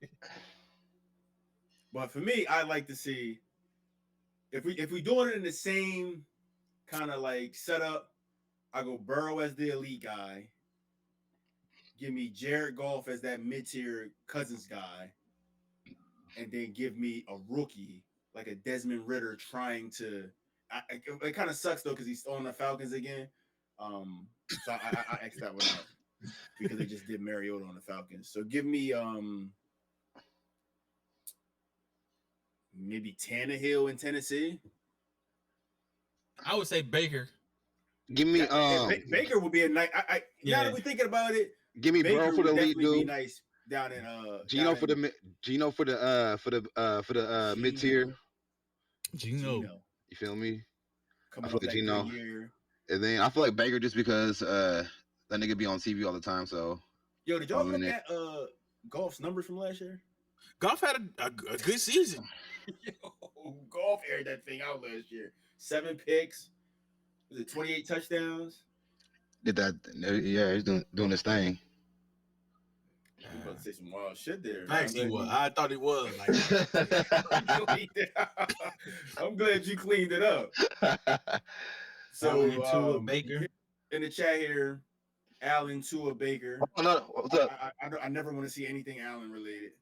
But for me, I like to see if we doing it in the same kind of like setup. I go Burrow as the elite guy. Give me Jared Goff as that mid-tier Cousins guy, and then give me a rookie like a Desmond Ritter trying to. It kind of sucks though because he's on the Falcons again. So I X that one out because they just did Mariota on the Falcons. So give me maybe Tannehill in Tennessee. I would say Baker. Give me Baker would be a nice. Now that we're thinking about it, give me Baker Burrow for the lead dude. Be nice down in Gino for the mid tier. Gino. You feel me? Coming I feel like Gino. And then I feel like Baker just because that nigga be on TV all the time. So yo, did y'all look at Goff's numbers from last year? Goff had a good season. Yo, Goff aired that thing out last year. 7 picks. Was it 28 touchdowns? Did that? Yeah, he's doing his thing. You about to say some wild shit there. Actually, I thought it was. I'm glad you cleaned it up. So Baker in the chat here, Allen Tua Baker. Oh, no, what's up? I never want to see anything Allen related.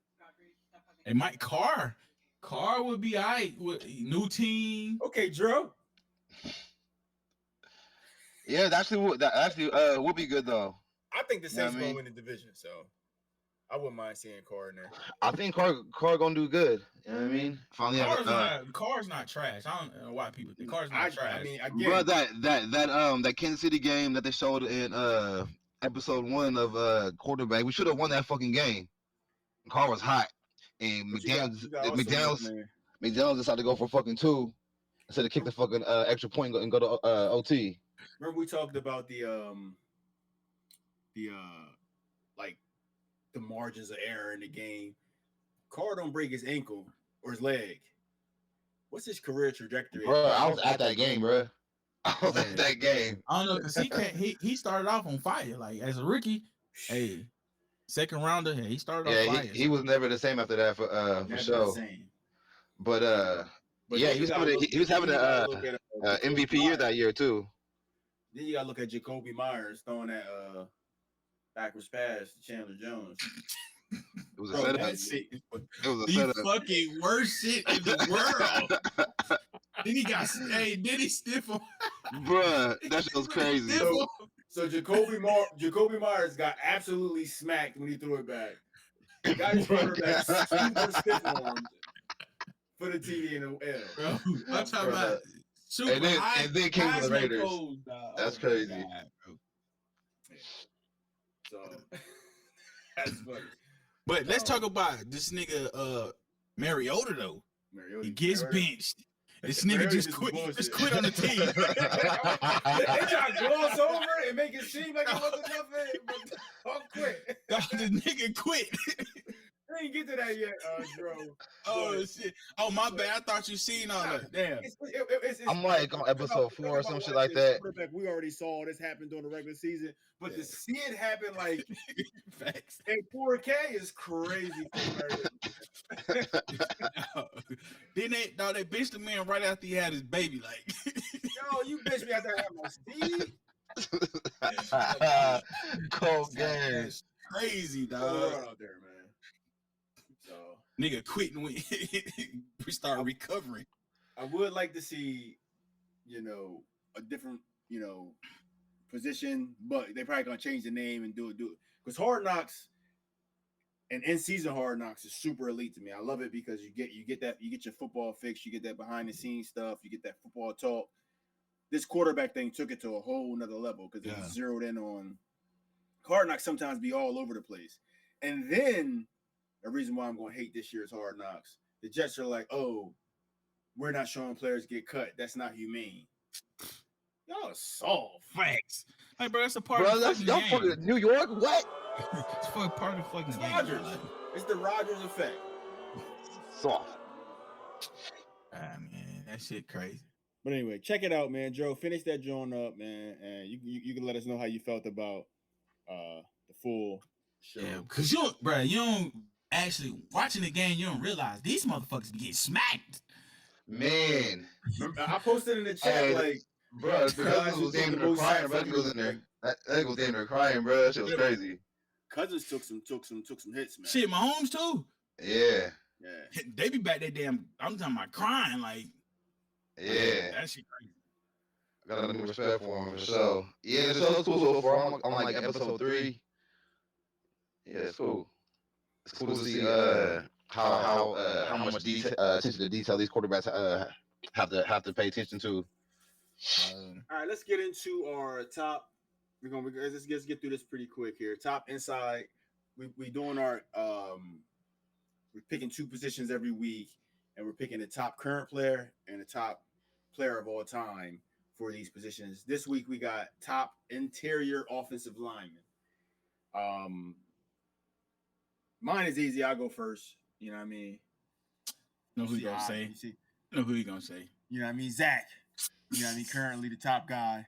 And Mike Carr would be all right with new team. Okay, Drew. Yeah, that would be good though. I think the Saints will win the division, so I wouldn't mind seeing Carr in there. I think Carr gonna do good. You know what I mean? Finally, Carr's not trash. I don't know why people think Carr's not trash. I mean, bro, that Kansas City game that they showed in episode 1 of quarterback, we should have won that fucking game. Carr was hot, and McDaniels decided to go for fucking 2 instead of kick the fucking extra point and go to OT. Remember we talked about the like the margins of error in the game. Carr don't break his ankle or his leg, what's his career trajectory? Bro, I was at that game, bro. I was at that game. I don't know because he started off on fire. Like as a rookie, hey, second rounder, he started off fire. He was never the same after that for sure. But yeah, he was having a MVP year that year too. Then you gotta look at Jacoby Myers throwing that backwards pass to Chandler Jones. It was a setup. It was a setup. Fucking worst shit in the world. Then he stiff him. Bruh, that shit was crazy. So Jacoby Myers got absolutely smacked when he threw it back. The guy's quarterback super stiff armed for the TD in the L. Bro, I'm talking about super and then came to the Raiders. Cold, that's crazy. God, so that's funny. But let's talk about this nigga Mariota though. He gets benched. This nigga just quit on the team. They try to gloss over it and make it seem like it wasn't nothing, but I'll quit. The nigga quit. I didn't get to that yet, Dro. Oh shit! Oh my bad. I thought you seen all that. Damn. I'm like on episode 4 or some shit like that. We already saw this happen during the regular season, but to see it happen like facts in 4K is crazy. Then they bitched the man right after he had his baby. Like, yo, you bitch me after I had my Steve. Cold game. Crazy, dog. Out there, man. So nigga quitting when we start recovering. I would like to see, a different, position, but they probably gonna change the name and do it because Hard Knocks and in-season Hard Knocks is super elite to me. I love it because you get your football fix, you get that behind the scenes stuff, you get that football talk. This quarterback thing took it to a whole nother level because it was zeroed in on Hard Knocks. Sometimes be all over the place, and then the reason why I'm going to hate this year's Hard Knocks, the Jets are like, oh, we're not showing players get cut. That's not humane. Y'all soft. Facts. Hey, bro, that's a part bro, of that's the y'all fucking fucking New York. What? It's for part of the fucking it's game. Rodgers. It's the Rodgers effect. Soft. Man, that shit crazy. But anyway, check it out, man. Joe, finish that joint up, man, and you can let us know how you felt about the full show. Yeah, because you don't actually watching the game. You don't realize these motherfuckers be getting smacked. Man, I posted in the chat bro, the Cousins was damn near crying. Bro, he was in there. That nigga was damn near crying, bro. That shit was crazy. Cousins took some hits, man. Shit, Mahomes too. Yeah. They be back there damn. I'm talking about crying like. Yeah. That shit crazy. I got a new respect for him for sure. Yeah, the show's cool so far. I'm like episode 3. Yeah, it's cool. It's cool to see how much attention to detail these quarterbacks have to pay attention to. All right, let's get into our top. Let's get through this pretty quick here. Top inside. We doing our we're picking 2 positions every week, and we're picking the top current player and the top player of all time for these positions. This week we got top interior offensive lineman. Mine is easy. I'll go first. You know what I mean? Know who you gonna say? Know who you gonna say? You know what I mean? Zach. You know what I mean? Currently the top guy,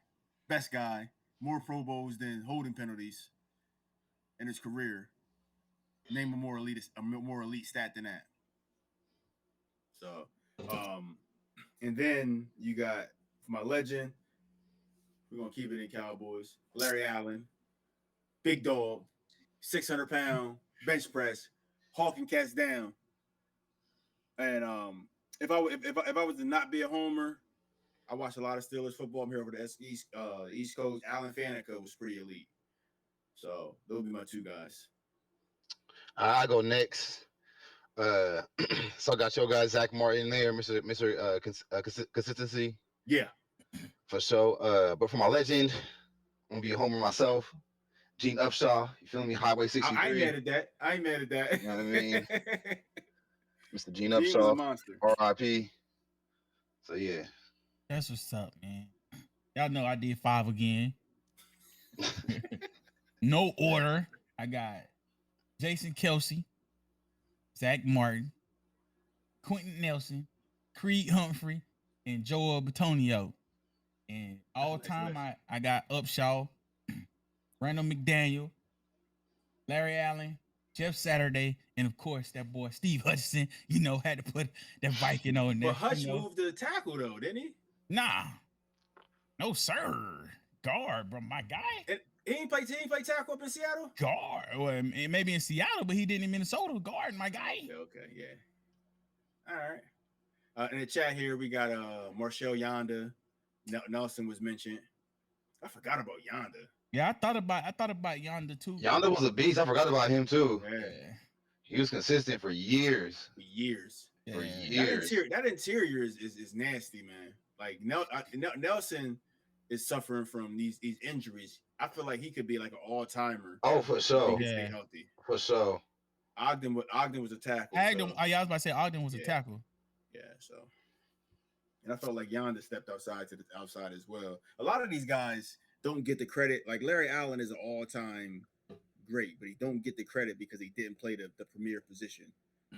best guy, more Pro Bowls than holding penalties in his career. Name a more elite stat than that. So, and then you got for my legend, we're gonna keep it in Cowboys. Larry Allen, big dog, 600-pound bench press, hawking cats down. And if I was to not be a homer, I watch a lot of Steelers football. I'm here over the East Coast. Alan Faneca was pretty elite. So those would be my 2 guys. I go next. So I got your guy Zach Martin there, Mr. Consistency. Yeah, for sure. But for my legend, I'm gonna be a homer myself. Gene Upshaw, you feel me? Highway 63. I ain't mad at that. You know what I mean? Mr. Gene Upshaw, R.I.P. So yeah. That's what's up, man. Y'all know I did 5 again. No order. I got Jason Kelce, Zach Martin, Quentin Nelson, Creed Humphrey, and Joel Bitonio. And all time, I got Upshaw, Randall McDaniel, Larry Allen, Jeff Saturday, and of course that boy Steve Hutchinson. Had to put that Viking on there. But Hutch moved to the tackle though, didn't he? Nah, no sir, guard, bro, my guy. And he ain't play tackle up in Seattle. Guard, well, maybe in Seattle, but he didn't in Minnesota. Guard, my guy. Okay, yeah. All right. In the chat here, we got Marshall Yonda. Nelson was mentioned. I forgot about Yonda. Yeah, I thought about Yonda too. Yonda was a beast. I forgot about him too. Yeah. He was consistent for years. For years. Yeah. That interior is nasty, man. Like Nelson is suffering from these injuries. I feel like he could be like an all-timer. Oh, for sure. Stay healthy. For sure. Ogden was a tackle. I was about to say Ogden was a tackle. Yeah, so. And I felt like Yonda stepped outside to the outside as well. A lot of these guys don't get the credit. Like Larry Allen is an all-time great, but he don't get the credit because he didn't play the premier position,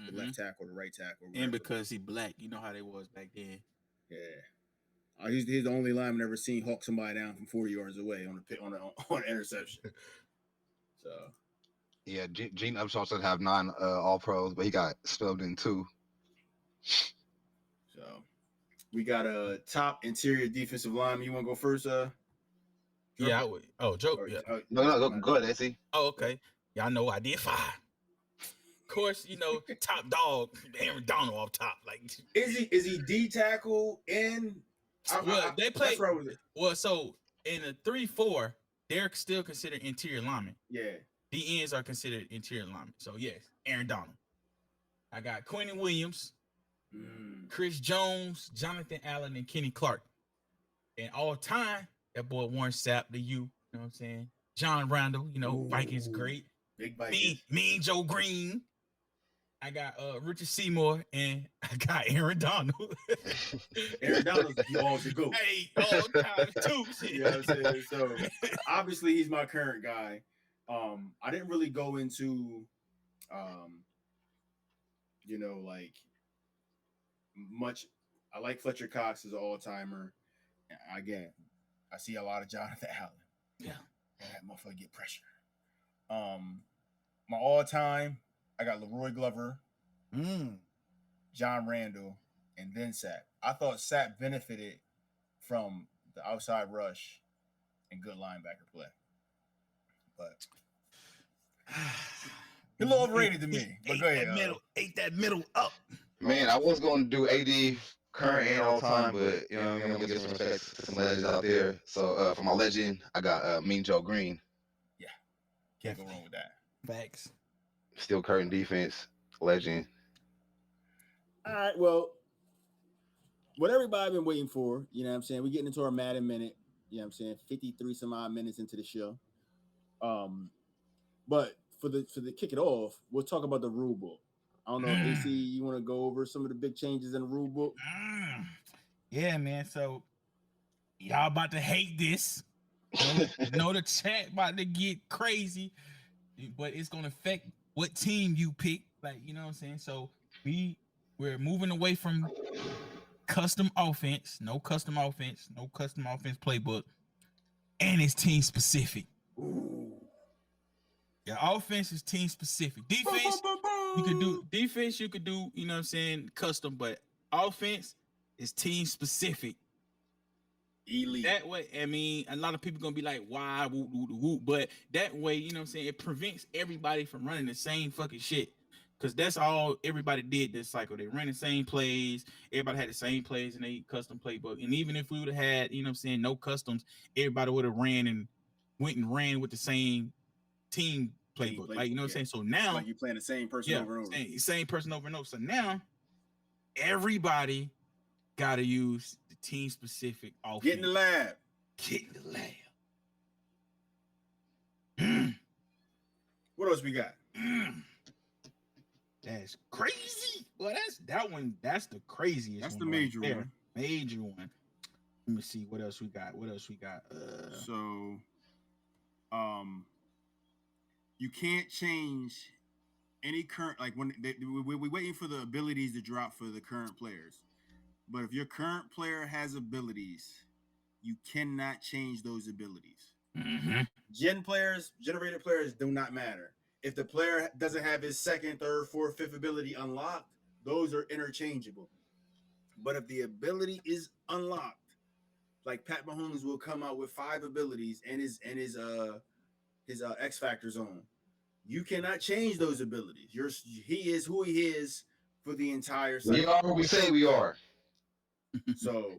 the left tackle, the right tackle, and because he black. You know how they was back then. Yeah, he's the only lineman ever seen hawk somebody down from 40 yards away on an interception. So, yeah, Gene Upshaw should have 9 All Pros, but he got stubbed in 2. So, we got a top interior defensive lineman. You want to go first? Yeah, I would. Oh, Joe. Yeah. No, go ahead, AC. Oh, okay. Y'all know I did 5. Of course, top dog, Aaron Donald off top. Like, is he D tackle and? They play. Well, so in a 3-4, they're still considered interior linemen. Yeah. The ends are considered interior linemen. So yes, Aaron Donald. I got Quentin Williams, Chris Jones, Jonathan Allen, and Kenny Clark. And all time, that boy Warren Sapp, you know what I'm saying? John Randall, Vikings great. Big Vikings. Mean Joe Green. I got Richard Seymour, and I got Aaron Donald. Aaron Donald's the all to go. Hey, all time too. You know what I'm saying? So obviously he's my current guy. I didn't really go into like much. I like Fletcher Cox as an all-timer. Again, I see a lot of Jonathan Allen. Yeah. That motherfucker get pressure. My all-time, I got Leroy Glover, John Randall, and then Sapp. I thought Sapp benefited from the outside rush and good linebacker play. But a little overrated to me. But go ahead. Ate that middle up. Man, I was going to do AD current and all time, but I'm going to give some respect to some legends out there. So for my legend, I got Mean Joe Green. Yeah. Can't go wrong with that. Facts. Still current defense, legend. All right, well, what everybody been waiting for, you know what I'm saying? We're getting into our Madden minute, you know what I'm saying? 53 some odd minutes into the show. But for the kick it off, we'll talk about the rule book. I don't know, AC, you want to go over some of the big changes in the rule book? Yeah, man. So y'all about to hate this. Know the chat about to get crazy, but it's gonna affect what team you pick. Like, you know what I'm saying? So we're moving away from custom offense, no custom offense playbook, and it's team specific. Ooh. Yeah, offense is team specific. Defense, you could do, you know what I'm saying, custom, but offense is team specific. Elite. That way, I mean, a lot of people gonna be like, why, whoop, but that way, you know what I'm saying, it prevents everybody from running the same fucking shit. Because that's all everybody did this cycle. They ran the same plays. Everybody had the same plays in a custom playbook. And even if we would have had, you know what I'm saying, no customs, everybody would have ran with the same team playbook. Like, you know what I'm saying? So now, like you playing the same person over and over. Same person over and over. So now everybody gotta use the team specific offense. Get in the lab. What else we got? That's crazy. Well, that's the craziest. That's one the right major there. one. Major one. Let me see what else we got. So you can't change any current we're waiting for the abilities to drop for the current players. But if your current player has abilities, you cannot change those abilities. Mm-hmm. Generated players do not matter. If the player doesn't have his second, third, fourth, fifth ability unlocked, those are interchangeable. But if the ability is unlocked, like Pat Mahomes will come out with 5 abilities and his X Factor zone, you cannot change those abilities. He is who he is for the entire We are who we say we are. So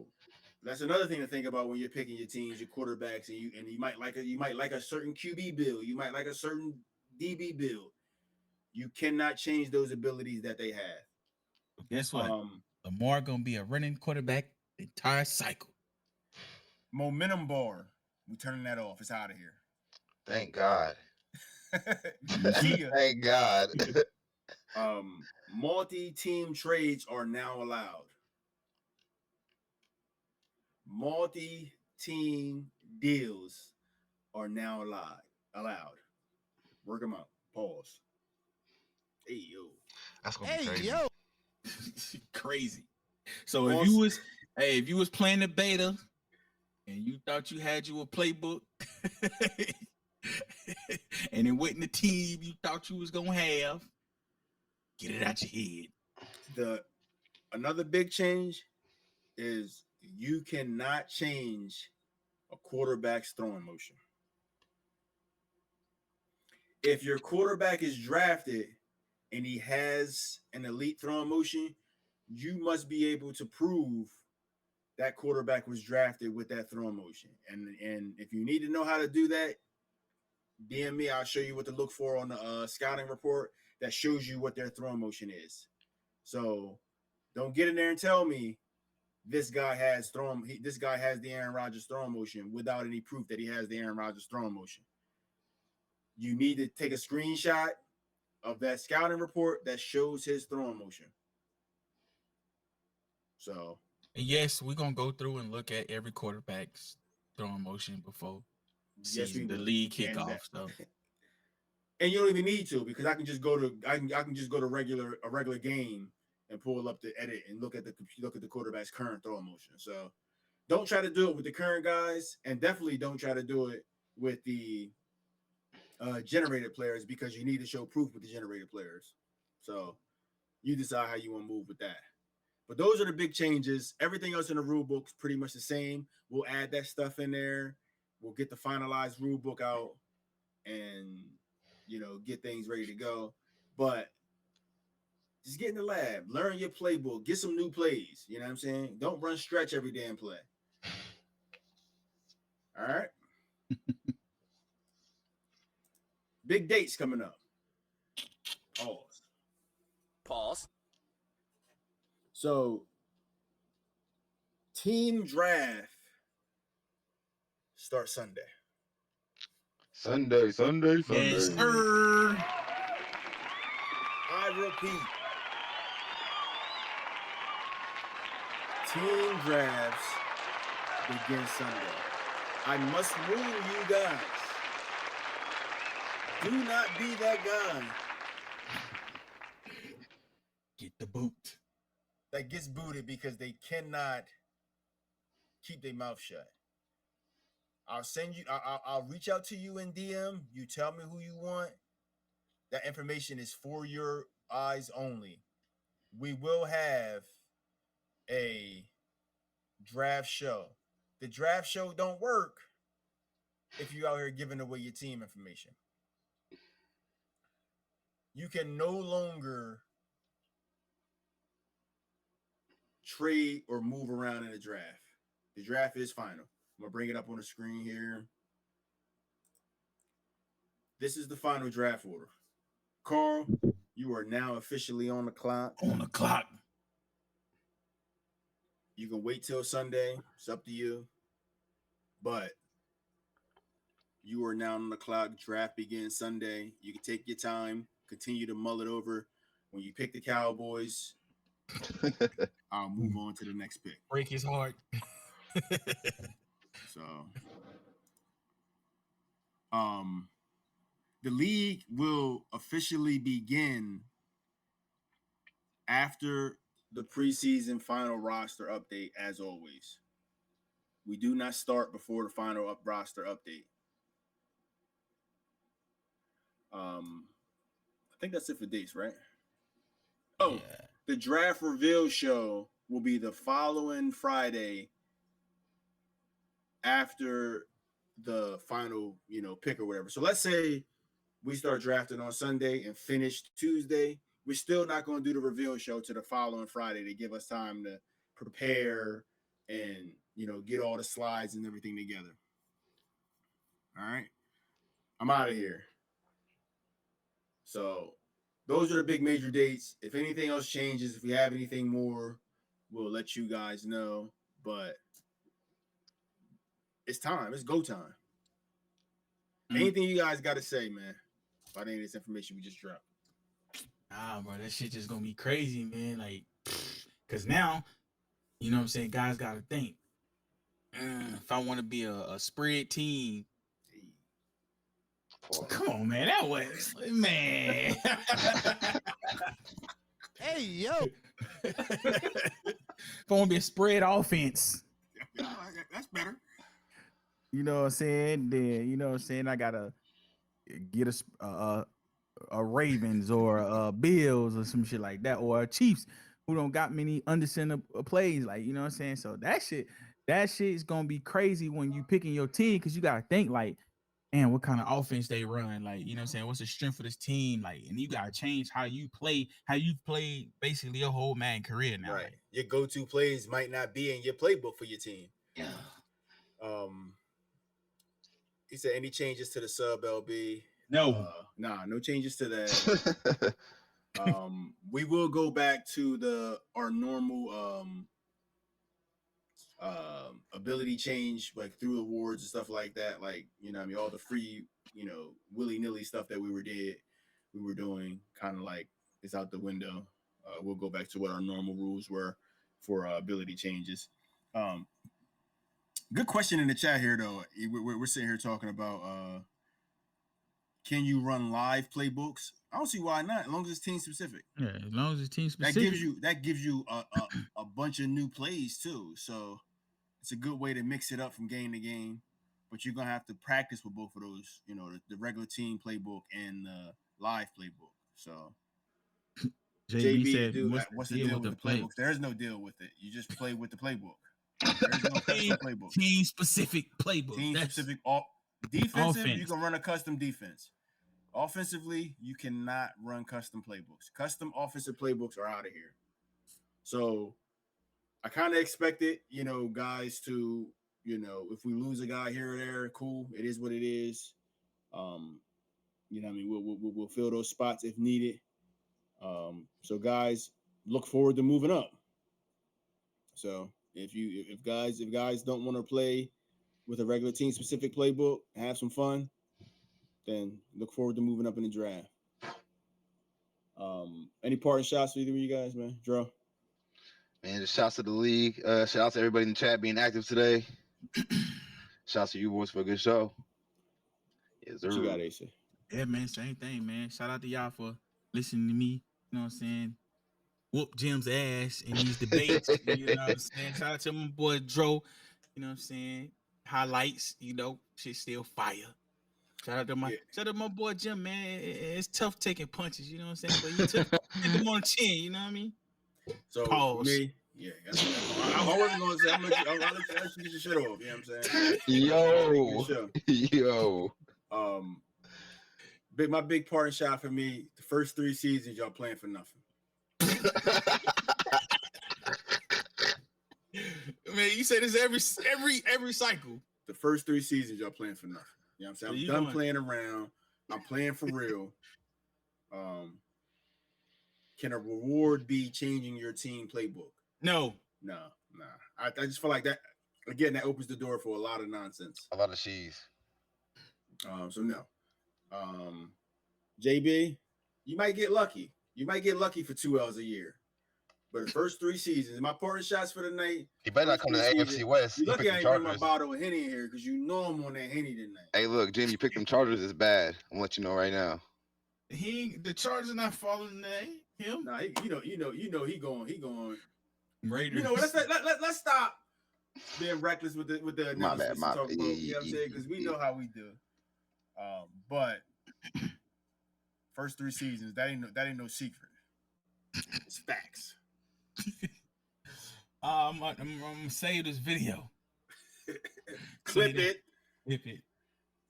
that's another thing to think about when you're picking your teams, your quarterbacks, and you might like a certain QB build, you might like a certain DB build. You cannot change those abilities that they have. Guess what? Lamar gonna be a running quarterback the entire cycle. Momentum bar. We turning that off. It's out of here. Thank God. Thank God. Multi-team trades are now allowed. Multi-team deals are now allowed. Work them out. Pause. Hey yo. That's gonna be crazy. Crazy. So if you was playing the beta and you thought you had you a playbook and it wasn't the team you thought you was gonna have, get it out your head. Another big change is you cannot change a quarterback's throwing motion. If your quarterback is drafted and he has an elite throwing motion, you must be able to prove that quarterback was drafted with that throwing motion. And if you need to know how to do that, DM me. I'll show you what to look for on the scouting report that shows you what their throwing motion is. So don't get in there and tell me this guy has the Aaron Rodgers throwing motion without any proof that he has the Aaron Rodgers throwing motion. You need to take a screenshot of that scouting report that shows his throwing motion. So yes, we're gonna go through and look at every quarterback's throwing motion before the league kickoff. So, and you don't even need to, because I can just go to a regular game and pull up the edit and look at the quarterback's current throwing motion. So don't try to do it with the current guys, and definitely don't try to do it with the generated players, because you need to show proof with the generated players. So you decide how you want to move with that. But those are the big changes. Everything else in the rule book is pretty much the same. We'll add that stuff in there. We'll get the finalized rule book out and, get things ready to go. But just get in the lab, learn your playbook, get some new plays. You know what I'm saying? Don't run stretch every damn play. All right. Big dates coming up. Pause. So, team draft starts Sunday. Sunday. yes, sir. I repeat. Team drafts begin Sunday. I must warn you guys. Do not be that guy Get the boot. that gets booted because they cannot keep their mouth shut. I'll reach out to you in DM. You tell me who you want. That information is for your eyes only. We will have a draft show. The draft show don't work if you out here giving away your team information. You can no longer trade or move around in the draft. The draft is final. I'm going to bring it up on the screen here. This is the final draft order. Carl, you are now officially on the clock. On the clock. You can wait till Sunday. It's up to you. But you are now on the clock. Draft begins Sunday. You can take your time. Continue to mull it over. When you pick the Cowboys, I'll move on to the next pick. Break his heart. So, the league will officially begin after the preseason final roster update, as always. We do not start before the final roster update. I think that's it for dates, right? Oh, yeah. The draft reveal show will be the following Friday after the final, pick or whatever. So let's say we start drafting on Sunday and finish Tuesday. We're still not going to do the reveal show to the following Friday to give us time to prepare and, get all the slides and everything together. All right. I'm out of here. So those are the big major dates. If anything else changes, if we have anything more, we'll let you guys know. But it's time. It's go time. Anything you guys got to say, man, about any of this information we just dropped? Nah, bro, that shit just gonna be crazy, man. Like, cause now, you know what I'm saying, guys gotta think. If I want to be a spread team, come on, man, that was man. Hey, yo. If I want to be a spread offense, that's better. You know what I'm saying? Then I gotta get a Ravens or Bills or some shit like that, or Chiefs who don't got many under-center plays, like, you know what I'm saying? So that shit is gonna be crazy when you picking your team, because you gotta think like, man, what kind of offense they run, like, you know what I'm saying? What's the strength of this team, like, and you gotta change how you play, how you've played basically your whole career now. Right, like, your go-to plays might not be in your playbook for your team. Yeah. He said, any changes to the sub, LB? No. No changes to that. We will go back to our normal ability change, like through awards and stuff like that. Like, all the free, willy-nilly stuff that we were doing kind of like is out the window. We'll go back to what our normal rules were for ability changes. Good question in the chat here, though. We're sitting here talking about can you run live playbooks? I don't see why not, as long as it's team specific. Yeah, as long as it's team specific. That gives you a bunch of new plays too. So it's a good way to mix it up from game to game. But you're gonna have to practice with both of those, the regular team playbook and the live playbook. So JB said, what's the deal with the playbook? There is no deal with it. You just play with the playbook. There's no custom playbook. Team specific playbook. Team specific. Defensive, you can run a custom defense. Offensively, you cannot run custom playbooks. Custom offensive playbooks are out of here. So I kind of expected, guys to, if we lose a guy here or there, cool. It is what it is. We'll fill those spots if needed. So guys, look forward to moving up. So if guys don't want to play with a regular team specific playbook, have some fun, then look forward to moving up in the draft. Any parting shots for either of you guys, man? Dro? Man, just shouts to the league. Shout out to everybody in the chat being active today. Shouts to you boys for a good show. Yes, sir. What you got, Asa? Yeah, man, same thing, man. Shout out to y'all for listening to me. You know what I'm saying? Whoop Jim's ass in these debates. You know what I'm saying? Shout out to my boy Dro. You know what I'm saying? Highlights, shit still fire. Shout out to my boy Jim, man. It's tough taking punches, you know what I'm saying? But he took him on the chin, you know what I mean? So pause. Me, yeah. I wasn't going to say, I'm going to let you get your shit off, you know what I'm saying? Yo. My big parting shot for me, the first 3 seasons, y'all playing for nothing. Man, you say this every cycle. The first 3 seasons, y'all playing for nothing. You know what I'm saying? So I'm done playing around. I'm playing for real. Can a reward be changing your team playbook? No. I just feel like that, again, that opens the door for a lot of nonsense. A lot of cheese. So no. JB, you might get lucky. You might get lucky for 2 L's a year. But the first 3 seasons, my parting shots for the night. He better not come to the AFC West. You You lucky picked I the ain't bring my Chargers. bottle of Henny in here because you know I'm on that Henny tonight. Hey, look, Jim, you picked them Chargers is bad. I'm gonna let you know right now. The Chargers not following him. Nah, he going. Raiders. You know, let's stop being reckless with the announcements. My bad. Talk about, you know what I'm saying? Because we know how we do. But first 3 seasons, that ain't no secret. It's facts. I'm gonna save this video. Clip it. Clip it.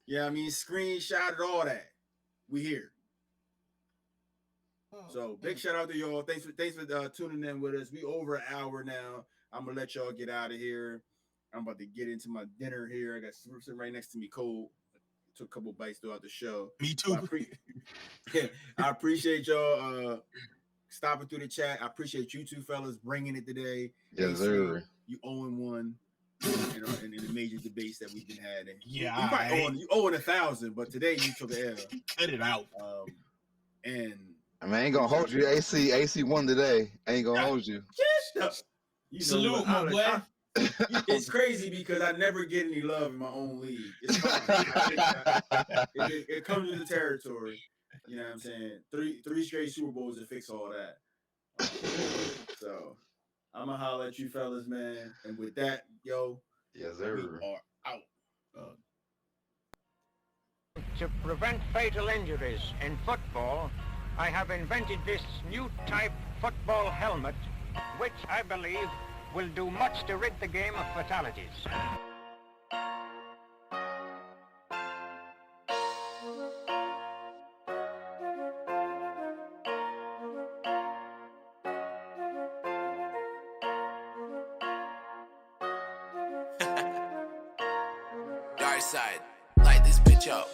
Yeah, I mean, screenshot it, all that. We here. So big shout out to y'all. Thanks for tuning in with us. We over an hour now. I'm gonna let y'all get out of here. I'm about to get into my dinner here. I got sitting right next to me, cold. Took a couple bites throughout the show. Me too. I appreciate y'all stopping through the chat. I appreciate you two fellas bringing it today. Yes, sir. You 0-1 in the major debates that we've been having. Yeah, you owe 1,000, but today you took an L. Cut it out. And I mean, I ain't gonna hold you. AC won today. I ain't gonna hold you. Salute, my boy. It's crazy because I never get any love in my own league. It's fine. it comes with the territory. You know what I'm saying? Three straight Super Bowls to fix all that. So I'm gonna holler at you fellas, man. And with that, yo, yes, sir. We are out. To prevent fatal injuries in football, I have invented this new type football helmet, which I believe will do much to rid the game of fatalities. Dark side, light this bitch up.